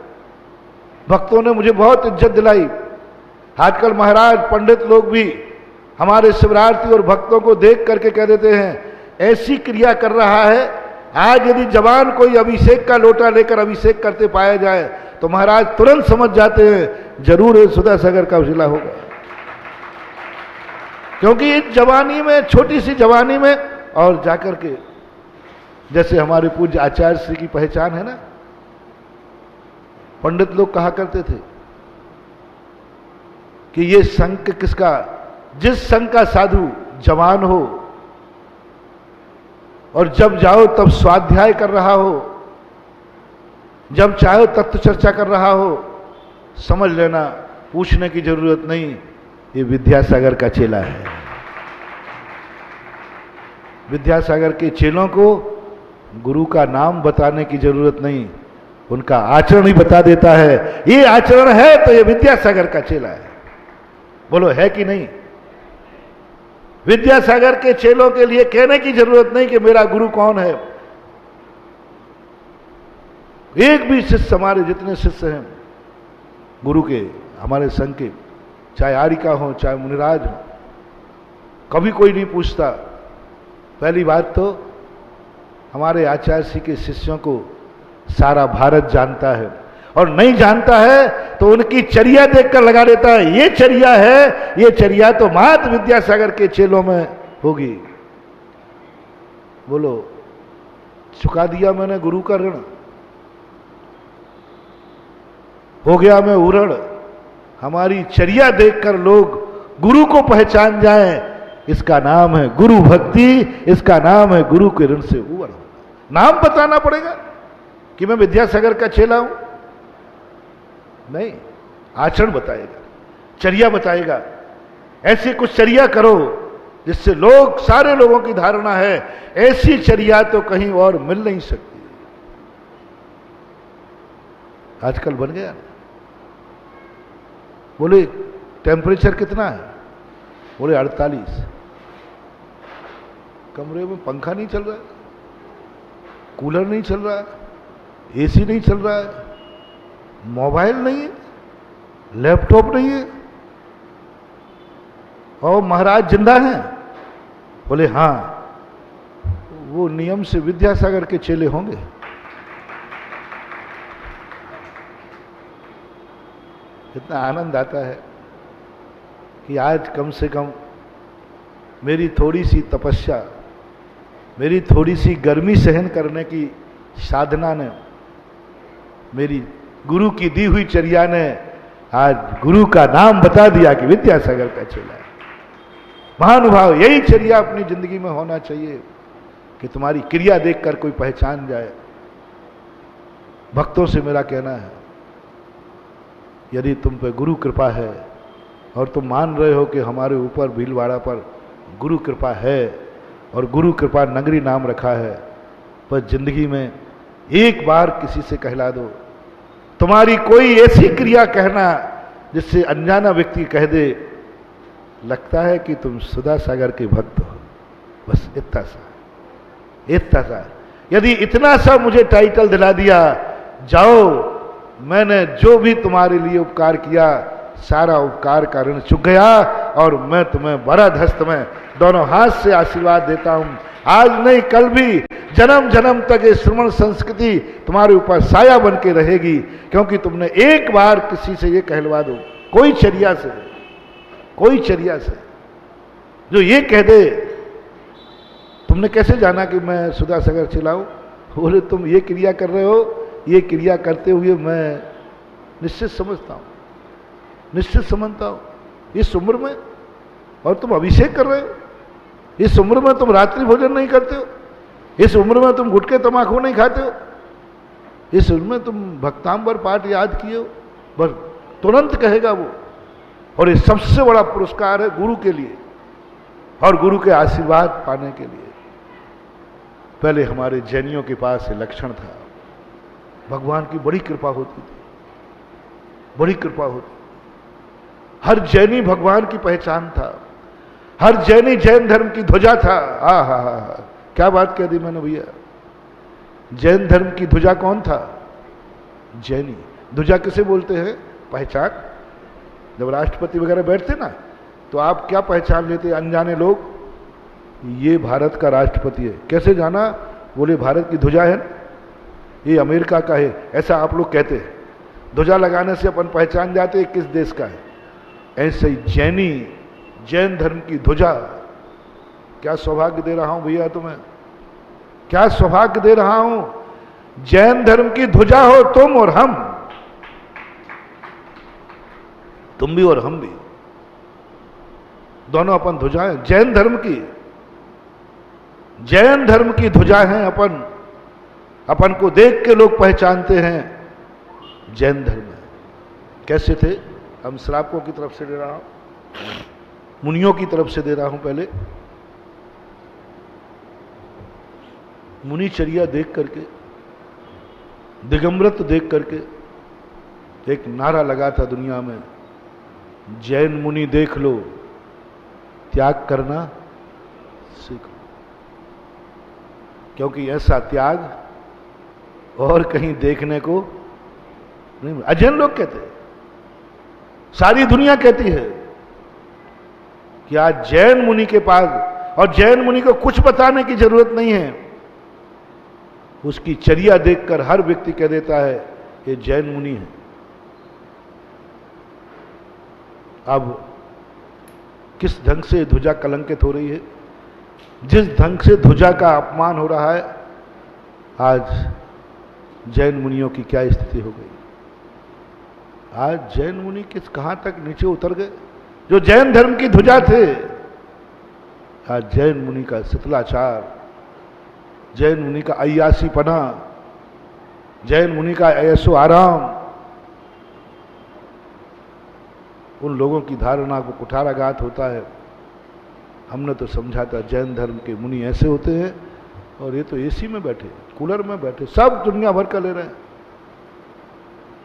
भक्तों ने मुझे बहुत इज्जत दिलाई। आजकल महाराज पंडित लोग भी हमारे शिवरार्थी और भक्तों को देख करके कह देते हैं ऐसी क्रिया कर रहा है, आज यदि जवान कोई अभिषेक का लोटा लेकर अभिषेक करते पाया जाए तो महाराज तुरंत समझ जाते हैं जरूर ये सुधा सागर का उजिला होगा। क्योंकि इस जवानी में, छोटी सी जवानी में, और जाकर के जैसे हमारे पूज्य आचार्य श्री की पहचान है ना, पंडित लोग कहा करते थे कि ये संघ किसका, जिस संघ का साधु जवान हो और जब जाओ तब स्वाध्याय कर रहा हो, जब चाहो तत्व चर्चा कर रहा हो, समझ लेना पूछने की जरूरत नहीं, ये विद्यासागर का चेला है। विद्यासागर के चेलों को गुरु का नाम बताने की जरूरत नहीं, उनका आचरण ही बता देता है। ये आचरण है तो ये विद्यासागर का चेला है। बोलो है कि नहीं? विद्यासागर के चेलों के लिए कहने की जरूरत नहीं कि मेरा गुरु कौन है। एक भी शिष्य, हमारे जितने शिष्य हैं गुरु के, हमारे संघ के, चाहे आरिका हो चाहे मुनिराज हो, कभी कोई नहीं पूछता। पहली बात तो हमारे आचार्य श्री के शिष्यों को सारा भारत जानता है, और नहीं जानता है तो उनकी चर्या देखकर लगा देता है ये चर्या है, ये चर्या तो मात्र विद्यासागर के चेलों में होगी। बोलो चुका दिया मैंने गुरु का ऋण, हो गया मैं उरण। हमारी चर्या देखकर लोग गुरु को पहचान जाएं, इसका नाम है गुरु भक्ति, इसका नाम है गुरु के ऋण से उबर होना। नाम बताना पड़ेगा कि मैं विद्यासागर का चेला हूं? नहीं, आचरण बताएगा, चर्या बताएगा। ऐसी कुछ चर्या करो जिससे लोग, सारे लोगों की धारणा है ऐसी चर्या तो कहीं और मिल नहीं सकती। आजकल बन गया। बोले टेम्परेचर कितना है? बोले 48। कमरे में पंखा नहीं चल रहा है, कूलर नहीं चल रहा है, एसी नहीं चल रहा है, मोबाइल नहीं है, लैपटॉप नहीं है, और महाराज जिंदा हैं? बोले हाँ। वो नियम से विद्यासागर के चेले होंगे। इतना आनंद आता है कि आज कम से कम मेरी थोड़ी सी तपस्या, मेरी थोड़ी सी गर्मी सहन करने की साधना ने, मेरी गुरु की दी हुई चर्या ने आज गुरु का नाम बता दिया कि विद्यासागर का चेला है। महानुभाव, यही चर्या अपनी जिंदगी में होना चाहिए कि तुम्हारी क्रिया देखकर कोई पहचान जाए। भक्तों से मेरा कहना है, यदि तुम पे गुरु कृपा है और तुम मान रहे हो कि हमारे ऊपर भीलवाड़ा पर गुरु कृपा है और गुरु कृपा नगरी नाम रखा है, पर जिंदगी में एक बार किसी से कहला दो, तुम्हारी कोई ऐसी क्रिया कहना जिससे अनजाना व्यक्ति कह दे लगता है कि तुम सुधा सागर के भक्त हो। बस इतना सा, इतना सा। यदि इतना सा मुझे टाइटल दिला दिया, जाओ मैंने जो भी तुम्हारे लिए उपकार किया सारा उपकार का ऋण चुक गया और मैं तुम्हें वरद हस्त में दोनों हाथ से आशीर्वाद देता हूं। आज नहीं कल भी, जन्म जन्म तक ये श्रवण संस्कृति तुम्हारे ऊपर साया बन के रहेगी, क्योंकि तुमने एक बार किसी से ये कहलवा दो, कोई चर्या से, कोई चर्या से जो ये कह दे, तुमने कैसे जाना कि मैं सुधा सागर चलाऊं? बोले तुम ये क्रिया कर रहे हो, ये क्रिया करते हुए मैं निश्चित समझता हूं, निश्चित समझता हूं इस उम्र में, और तुम अभिषेक कर रहे हो, इस उम्र में तुम रात्रि भोजन नहीं करते हो, इस उम्र में तुम गुटखे तमाकू नहीं खाते हो, इस उम्र में तुम भक्तांबर पाठ याद किए हो, बस तुरंत कहेगा वो। और ये सबसे बड़ा पुरस्कार है गुरु के लिए और गुरु के आशीर्वाद पाने के लिए। पहले हमारे जैनियों के पास ये लक्षण था, भगवान की बड़ी कृपा होती थी, बड़ी कृपा होती। हर जैनी भगवान की पहचान था, हर जैनी जैन धर्म की ध्वजा था। हा, क्या बात कह दी मैंने भैया। जैन धर्म की ध्वजा कौन था? जैनी। ध्वजा किसे बोलते हैं? पहचान। जब राष्ट्रपति वगैरह बैठते ना, तो आप क्या पहचान लेते अनजाने लोग? ये भारत का राष्ट्रपति है। कैसे जाना? बोले भारत की ध्वजा है, ये अमेरिका का है, ऐसा आप लोग कहते हैं। ध्वजा लगाने से अपन पहचान जाते हैं किस देश का है। ऐसे ही जैनी, जैन धर्म की ध्वजा। क्या सौभाग्य दे रहा हूं भैया तुम्हें, क्या सौभाग्य दे रहा हूं। जैन धर्म की ध्वजा हो तुम और हम, तुम भी और हम भी, दोनों अपन ध्वजाएं जैन धर्म की, जैन धर्म की ध्वजा हैं अपन। अपन को देख के लोग पहचानते हैं जैन धर्म है। कैसे थे? हम श्रावकों की तरफ से दे रहा हूं, मुनियों की तरफ से दे रहा हूं। पहले मुनिचर्या देख करके, दिगंबरत्व देख करके एक नारा लगा था दुनिया में, जैन मुनि देख लो, त्याग करना सीखो। क्योंकि ऐसा त्याग और कहीं देखने को नहीं। अजैन लोग कहते हैं, सारी दुनिया कहती है कि आज जैन मुनि के पास, और जैन मुनि को कुछ बताने की जरूरत नहीं है, उसकी चर्या देखकर हर व्यक्ति कह देता है ये जैन मुनि है। अब किस ढंग से ध्वजा कलंकित हो रही है, जिस ढंग से ध्वजा का अपमान हो रहा है, आज जैन मुनियों की क्या स्थिति हो गई। आज जैन मुनि किस कहां तक नीचे उतर गए। जो जैन धर्म की ध्वजा थे, आज जैन मुनि का शिथिलाचार, जैन मुनि का अय्यासीपना, जैन मुनि का ऐसो आराम, उन लोगों की धारणा को कुठाराघात होता है। हमने तो समझा था जैन धर्म के मुनि ऐसे होते हैं, और ये तो एसी में बैठे, कूलर में बैठे, सब दुनिया भर का ले रहे हैं।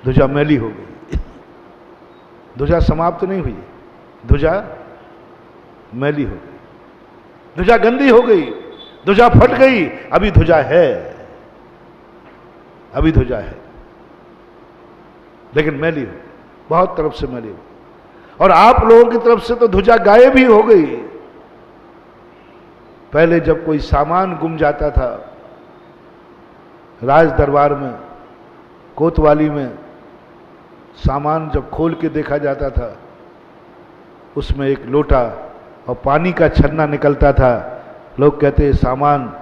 ध्वजा मैली हो गई, ध्वजा समाप्त नहीं हुई, ध्वजा मैली हो गई, ध्वजा गंदी हो गई, ध्वजा फट गई। अभी ध्वजा है, अभी ध्वजा है। लेकिन मैली हो, बहुत तरफ से मैली हो। और आप लोगों की तरफ से तो ध्वजा गायब ही हो गई। पहले जब कोई सामान गुम जाता था राज दरबार में, कोतवाली में, सामान जब खोल के देखा जाता था, उसमें एक लोटा और पानी का छन्ना निकलता था। लोग कहते हैं सामान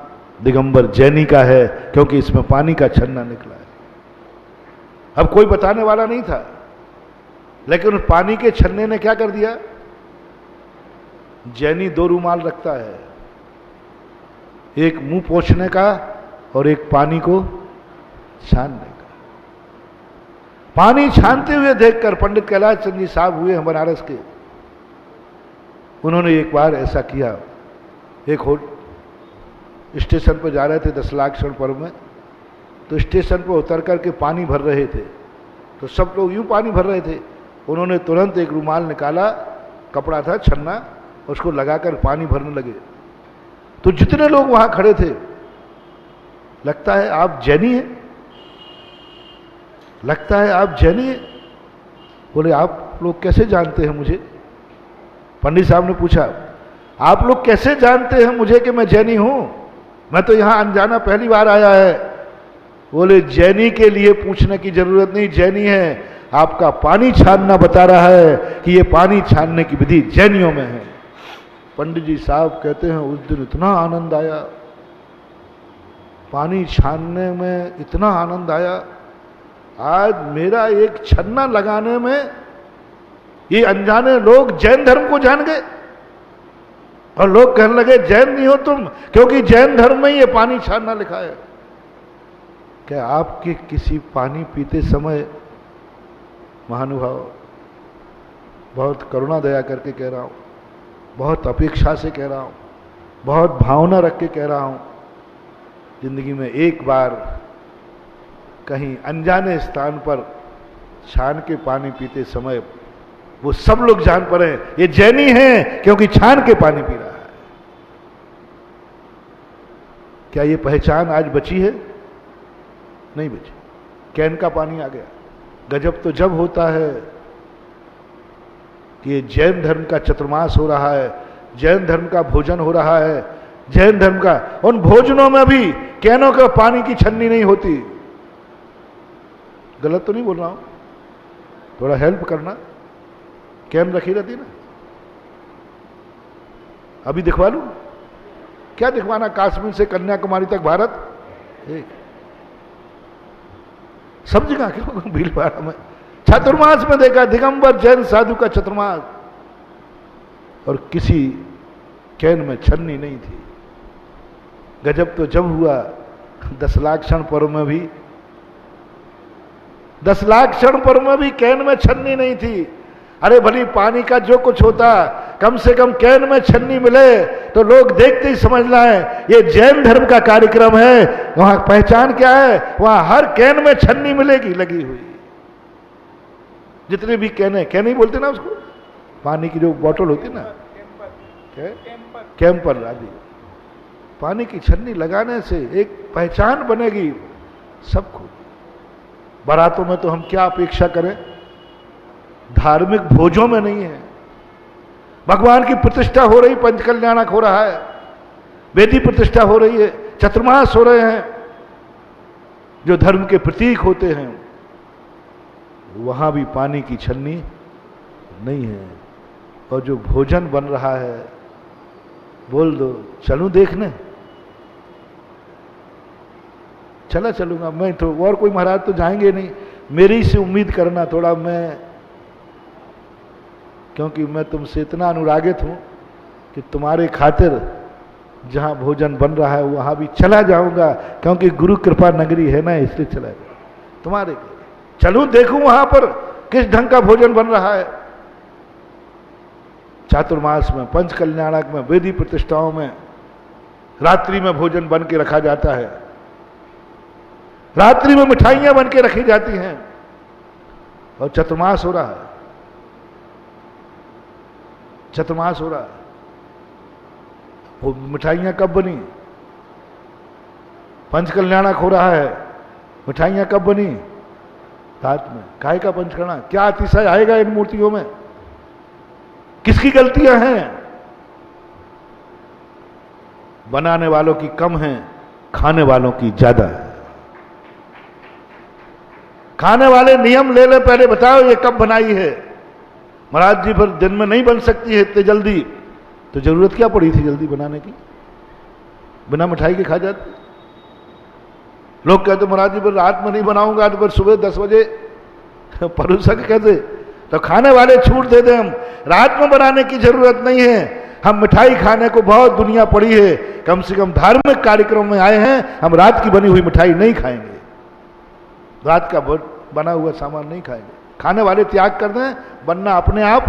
दिगंबर जैनी का है क्योंकि इसमें पानी का छन्ना निकला है। अब कोई बताने वाला नहीं था, लेकिन उस पानी के छन्ने ने क्या कर दिया? जैनी 2 रूमाल रखता है, एक मुंह पोंछने का और एक पानी को छानने का। पानी छानते हुए देखकर पंडित कैलाश चंद जी साहब हुए हैं बनारस के। उन्होंने एक बार ऐसा किया, एक स्टेशन पर जा रहे थे 10 लाख क्षण पर्व में, तो स्टेशन पर उतर करके पानी भर रहे थे, तो सब लोग यूं पानी भर रहे थे। उन्होंने तुरंत एक रुमाल निकाला, कपड़ा था छन्ना, उसको लगाकर पानी भरने लगे। तो जितने लोग वहां खड़े थे, लगता है आप जैनी हैं, लगता है आप जैनी हैं। बोले आप लोग कैसे जानते हैं मुझे? पंडित साहब ने पूछा, आप लोग कैसे जानते हैं मुझे कि मैं जैनी हूं? मैं तो यहां अनजाना पहली बार आया है। बोले जैनी के लिए पूछने की जरूरत नहीं, जैनी है, आपका पानी छानना बता रहा है कि ये पानी छानने की विधि जैनियों में है। पंडित जी साहब कहते हैं उस दिन इतना आनंद आया, पानी छानने में इतना आनंद आया। आज मेरा एक छन्ना लगाने में ये अनजाने लोग जैन धर्म को जान गए, और लोग कहने लगे जैन नहीं हो तुम, क्योंकि जैन धर्म में ये पानी छानना लिखा है। क्या आपके किसी पानी पीते समय, महानुभाव, बहुत करुणा दया करके कह रहा हूं, बहुत अपेक्षा से कह रहा हूं, बहुत भावना रख के कह रहा हूं, जिंदगी में एक बार कहीं अनजाने स्थान पर छान के पानी पीते समय वो सब लोग जान पड़े ये जैनी है क्योंकि छान के पानी पी रहा है। क्या ये पहचान आज बची है? नहीं बची। कैन का पानी आ गया। गजब तो जब होता है कि ये जैन धर्म का चतुर्मास हो रहा है, जैन धर्म का भोजन हो रहा है, जैन धर्म का, उन भोजनों में भी कैनों का पानी की छन्नी नहीं होती। गलत तो नहीं बोल रहा हूं, थोड़ा हेल्प करना। कैन रखी रहती ना, अभी दिखवा लूं? क्या दिखवाना? कश्मीर से कन्याकुमारी तक भारत, एक सब जगह क्यों भीलवाड़ा में चतुर्मास में देखा, दिगंबर जैन साधु का चतुर्मास, और किसी कैन में छन्नी नहीं थी। गजब तो जब हुआ 10 लाख क्षण पर्व में भी, 10 लाख क्षण पर्व में भी कैन में छन्नी नहीं थी। अरे भली पानी का जो कुछ होता, कम से कम कैन में छन्नी मिले तो लोग देखते ही समझ लाए ये जैन धर्म का कार्यक्रम है। वहां पहचान क्या है? वहां हर कैन में छन्नी मिलेगी लगी हुई। जितने भी कैने, कैन ही बोलते ना उसको, पानी की जो बोतल होती ना, कैंपर आदि, पानी की छन्नी लगाने से एक पहचान बनेगी सबको। बारातों में तो हम क्या अपेक्षा करें? धार्मिक भोजों में नहीं है। भगवान की प्रतिष्ठा हो रही, पंचकल्याणक हो रहा है, वेदी प्रतिष्ठा हो रही है, चतुर्मास हो रहे हैं, जो धर्म के प्रतीक होते हैं, वहां भी पानी की छन्नी नहीं है। और जो भोजन बन रहा है, बोल दो चलूं देखने, चला चलूंगा मैं तो, और कोई महाराज तो जाएंगे नहीं, मेरी से उम्मीद करना थोड़ा। मैं, क्योंकि मैं तुमसे इतना अनुरागित हूं कि तुम्हारे खातिर जहां भोजन बन रहा है वहां भी चला जाऊंगा, क्योंकि गुरु कृपा नगरी है ना, इसलिए चला जाऊंगा तुम्हारे। चलूं देखूं वहां पर किस ढंग का भोजन बन रहा है। चातुर्मास में, पंच कल्याणक में, वेदी प्रतिष्ठाओं में रात्रि में भोजन बन के रखा जाता है, रात्रि में मिठाइयां बन के रखी जाती हैं, और चतुर्मास हो रहा है, चतुर्मास हो रहा है। वो मिठाइयां कब बनी? पंच कल्याणक हो रहा है, मिठाइयां कब बनी? रात में काहे का पंचकर्णा? क्या अतिशय आएगा इन मूर्तियों में? किसकी गलतियां हैं? बनाने वालों की कम है, खाने वालों की ज्यादा है। खाने वाले नियम ले ले, पहले बताओ ये कब बनाई है? महाराज जी, फिर दिन में नहीं बन सकती है इतने जल्दी, तो जरूरत क्या पड़ी थी जल्दी बनाने की? बिना मिठाई के खा जाते। लोग कहते महाराज जी फिर रात में नहीं बनाऊंगा तो फिर सुबह 10 बजे परोसा के कैसे? तो खाने वाले छूट दे दें, हम रात में बनाने की जरूरत नहीं है। हम मिठाई खाने को बहुत दुनिया पड़ी है, कम से कम धार्मिक कार्यक्रम में आए हैं, हम रात की बनी हुई मिठाई नहीं खाएंगे, रात का बना हुआ सामान नहीं खाएंगे। खाने वाले त्याग कर दें, बनना अपने आप।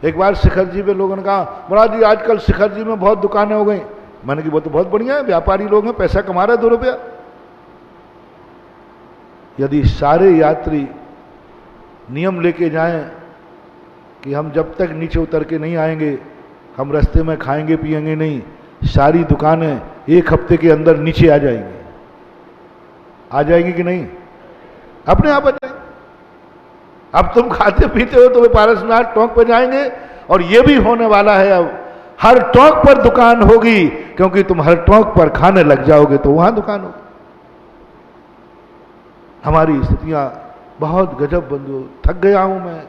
एक बार शिखर जी में लोगों ने कहा महाराज जी आजकल शिखर जी में बहुत दुकानें हो गई। मैंने कहा वो तो बहुत बढ़िया है, व्यापारी लोग हैं, पैसा कमा रहे 2 रुपया। यदि सारे यात्री नियम लेके जाएं कि हम जब तक नीचे उतर के नहीं आएंगे हम रास्ते में खाएंगे पिएंगे नहीं, सारी दुकानें 1 हफ्ते के अंदर नीचे आ जाएंगी। आ जाएंगी कि नहीं? अपने आप आ जाएंगे। अब तुम खाते पीते हो तो वे पारसनाथ टोंक पे जाएंगे, और ये भी होने वाला है। अब हर टोंक पर दुकान होगी, क्योंकि तुम हर टोंक पर खाने लग जाओगे तो वहां दुकान होगी। हमारी स्थितियां बहुत गजब बंधु। थक गया हूं मैं,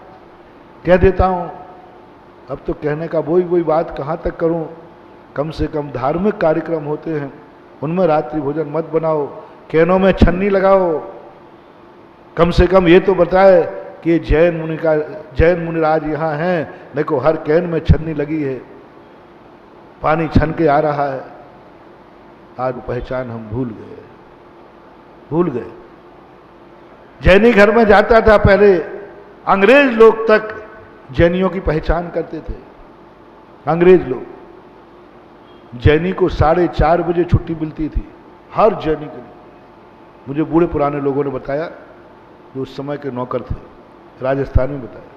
कह देता हूं। अब तो कहने का वही बात कहां तक करूं। कम से कम धार्मिक कार्यक्रम होते हैं, उनमें रात्रि भोजन मत बनाओ, कैनों में छन्नी लगाओ। कम से कम ये तो बताए कि जैन मुनिराज यहाँ हैं, देखो हर कैन में छन्नी लगी है, पानी छन के आ रहा है। आज पहचान हम भूल गए। जैनी घर में जाता था पहले, अंग्रेज लोग तक जैनियों की पहचान करते थे। अंग्रेज लोग, जैनी को 4:30 बजे छुट्टी मिलती थी, हर जैनी के लिए। मुझे बूढ़े पुराने लोगों ने बताया, जो उस समय के नौकर थे, राजस्थान में बताया।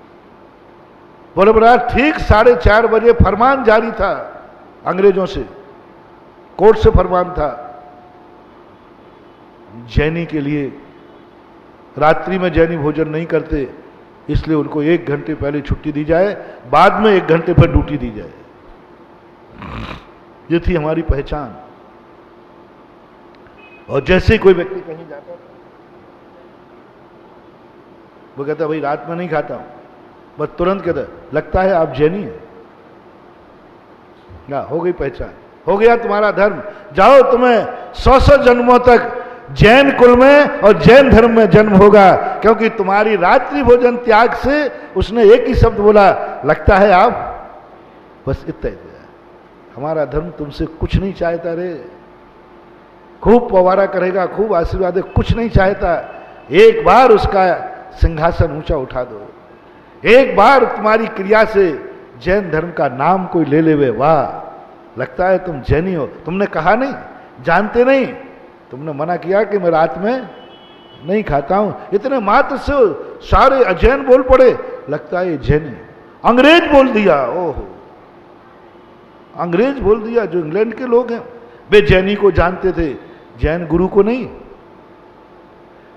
बोले महाराज ठीक 4:30 बजे फरमान जारी था अंग्रेजों से, कोर्ट से फरमान था, जैनी के लिए रात्रि में जैनी भोजन नहीं करते, इसलिए उनको 1 घंटे पहले छुट्टी दी जाए, बाद में 1 घंटे पर ड्यूटी दी जाए। ये थी हमारी पहचान। और जैसे ही कोई व्यक्ति कहीं जाता था, वो कहता भाई रात में नहीं खाता हूं, बस तुरंत कहता लगता है आप जैनी हैं। क्या हो गई पहचान, हो गया तुम्हारा धर्म। जाओ, तुम्हें 100 जन्मों तक जैन कुल में और जैन धर्म में जन्म होगा, क्योंकि तुम्हारी रात्रि भोजन त्याग से उसने एक ही शब्द बोला, लगता है आप। बस इतना ही। हमारा धर्म तुमसे कुछ नहीं चाहता रे, खूब पवारा करेगा, खूब आशीर्वाद, कुछ नहीं चाहता। एक बार उसका सिंहासन ऊंचा उठा दो, एक बार तुम्हारी क्रिया से जैन धर्म का नाम कोई ले लेवे, वाह लगता है तुम जैनी हो। तुमने कहा नहीं, जानते नहीं, तुमने मना किया कि मैं रात में नहीं खाता हूं, इतने मात्र से सारे अजैन बोल पड़े, लगता है ये जैनी। अंग्रेज बोल दिया, ओहो अंग्रेज बोल दिया, जो इंग्लैंड के लोग हैं, वे जैनी को जानते थे, जैन गुरु को नहीं,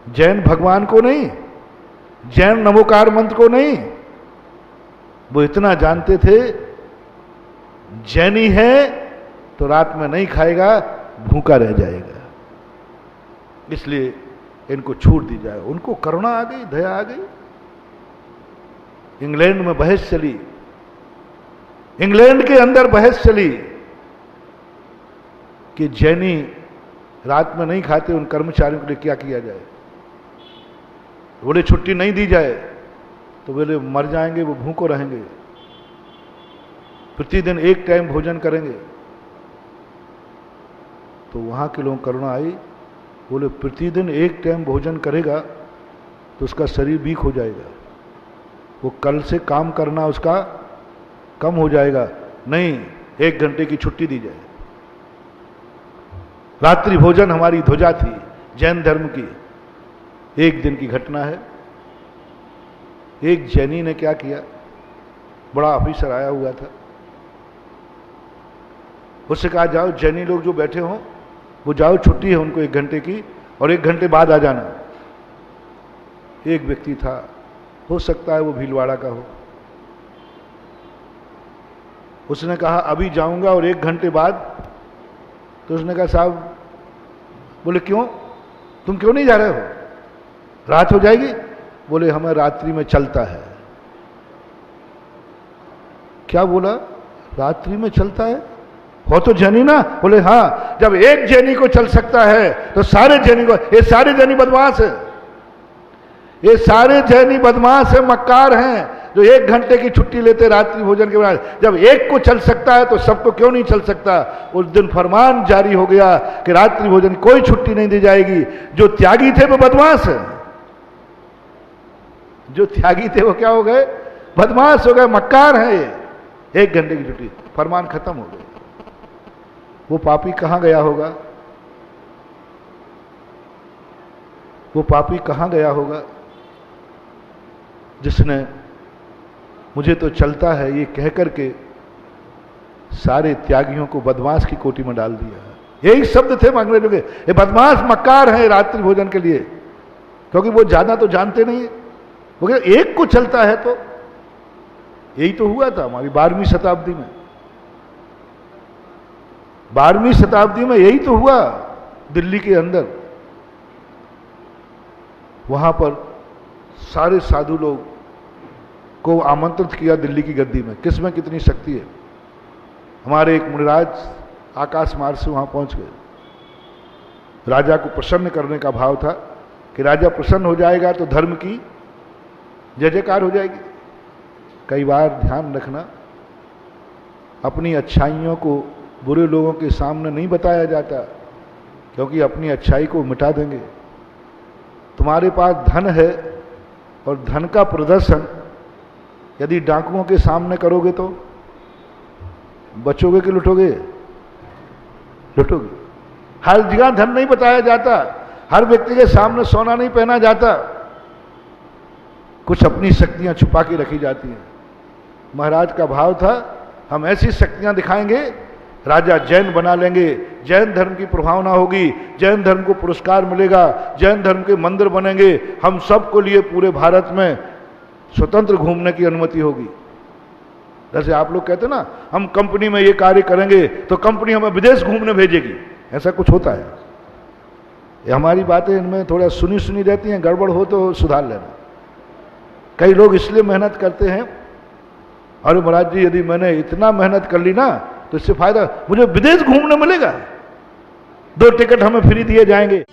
जैन भगवान को नहीं, जैन नमोकार मंत्र को नहीं। वो इतना जानते थे जैनी है तो रात में नहीं खाएगा, भूखा रह जाएगा, इसलिए इनको छूट दी जाए। उनको करुणा आ गई, दया आ गई। इंग्लैंड में बहस चली, इंग्लैंड के अंदर बहस चली कि जैनी रात में नहीं खाते, उन कर्मचारियों के लिए क्या किया जाए। बोले छुट्टी नहीं दी जाए तो बोले मर जाएंगे, वो भूखों रहेंगे, प्रतिदिन 1 टाइम भोजन करेंगे। तो वहां के लोग करुणा आई, बोले प्रतिदिन 1 टाइम भोजन करेगा तो उसका शरीर वीक हो जाएगा, वो कल से काम करना उसका कम हो जाएगा, नहीं 1 घंटे की छुट्टी दी जाए। रात्रि भोजन हमारी ध्वजा थी जैन धर्म की। एक दिन की घटना है, एक जैनी ने क्या किया, बड़ा ऑफिसर आया हुआ था, उससे कहा जाओ जैनी लोग जो बैठे हों वो जाओ, छुट्टी है उनको 1 घंटे की, और 1 घंटे बाद आ जाना। एक व्यक्ति था, हो सकता है वो भीलवाड़ा का हो। उसने कहा अभी जाऊंगा और 1 घंटे बाद। तो उसने कहा साहब, बोले क्यों, तुम क्यों नहीं जा रहे हो, रात हो जाएगी। बोले हमें रात्रि में चलता है। क्या बोला, रात्रि में चलता है, हो तो जैनी ना। बोले हाँ, जब एक जैनी को चल सकता है तो सारे जैनी को, ये सारे जैनी बदमाश है, ये सारे जैनी बदमाश है, मक्कार हैं, जो 1 घंटे की छुट्टी लेते रात्रि भोजन के बाद। जब एक को चल सकता है तो सबको क्यों नहीं चल सकता। उस दिन फरमान जारी हो गया कि रात्रि भोजन कोई छुट्टी नहीं दी जाएगी। जो त्यागी थे वो बदमाश है, जो त्यागी थे वो क्या हो गए, बदमाश हो गए, मक्कार हैं ये। 1 घंटे की छुट्टी, फरमान खत्म हो गया। वो पापी कहां गया होगा, वो पापी कहां गया होगा जिसने मुझे तो चलता है ये कहकर के सारे त्यागियों को बदमाश की कोटि में डाल दिया। यही शब्द थे अंग्रेजों के, ये बदमाश मक्कार है रात्रि भोजन के लिए, क्योंकि वो ज्यादा तो जानते नहीं है। वो एक को चलता है, तो यही तो हुआ था हमारी 12वीं शताब्दी में। 12वीं शताब्दी में यही तो हुआ दिल्ली के अंदर। वहां पर सारे साधु लोग को आमंत्रित किया दिल्ली की गद्दी में। किसमें कितनी शक्ति है। हमारे एक मुनिराज आकाश मार्ग से वहां पहुंच गए। राजा को प्रसन्न करने का भाव था कि राजा प्रसन्न हो जाएगा तो धर्म की जय जयकार हो जाएगी। कई बार ध्यान रखना, अपनी अच्छाइयों को बुरे लोगों के सामने नहीं बताया जाता, क्योंकि अपनी अच्छाई को मिटा देंगे। तुम्हारे पास धन है और धन का प्रदर्शन यदि डाकुओं के सामने करोगे तो बचोगे कि लुटोगे, लुटोगे। हर जगह धन नहीं बताया जाता, हर व्यक्ति के सामने सोना नहीं पहना जाता, कुछ अपनी शक्तियां छुपा के रखी जाती हैं। महाराज का भाव था हम ऐसी शक्तियां दिखाएंगे, राजा जैन बना लेंगे, जैन धर्म की प्रभावना होगी, जैन धर्म को पुरस्कार मिलेगा, जैन धर्म के मंदिर बनेंगे, हम सबको लिए पूरे भारत में स्वतंत्र घूमने की अनुमति होगी। जैसे आप लोग कहते ना हम कंपनी में ये कार्य करेंगे तो कंपनी हमें विदेश घूमने भेजेगी, ऐसा कुछ होता है। ये हमारी बातें इनमें थोड़ा सुनी सुनी रहती हैं, गड़बड़ हो तो सुधार लेना। कई लोग इसलिए मेहनत करते हैं, अरे महाराज जी यदि मैंने इतना मेहनत कर ली ना तो इससे फायदा, मुझे विदेश घूमने मिलेगा, 2 टिकट हमें फ्री दिए जाएंगे।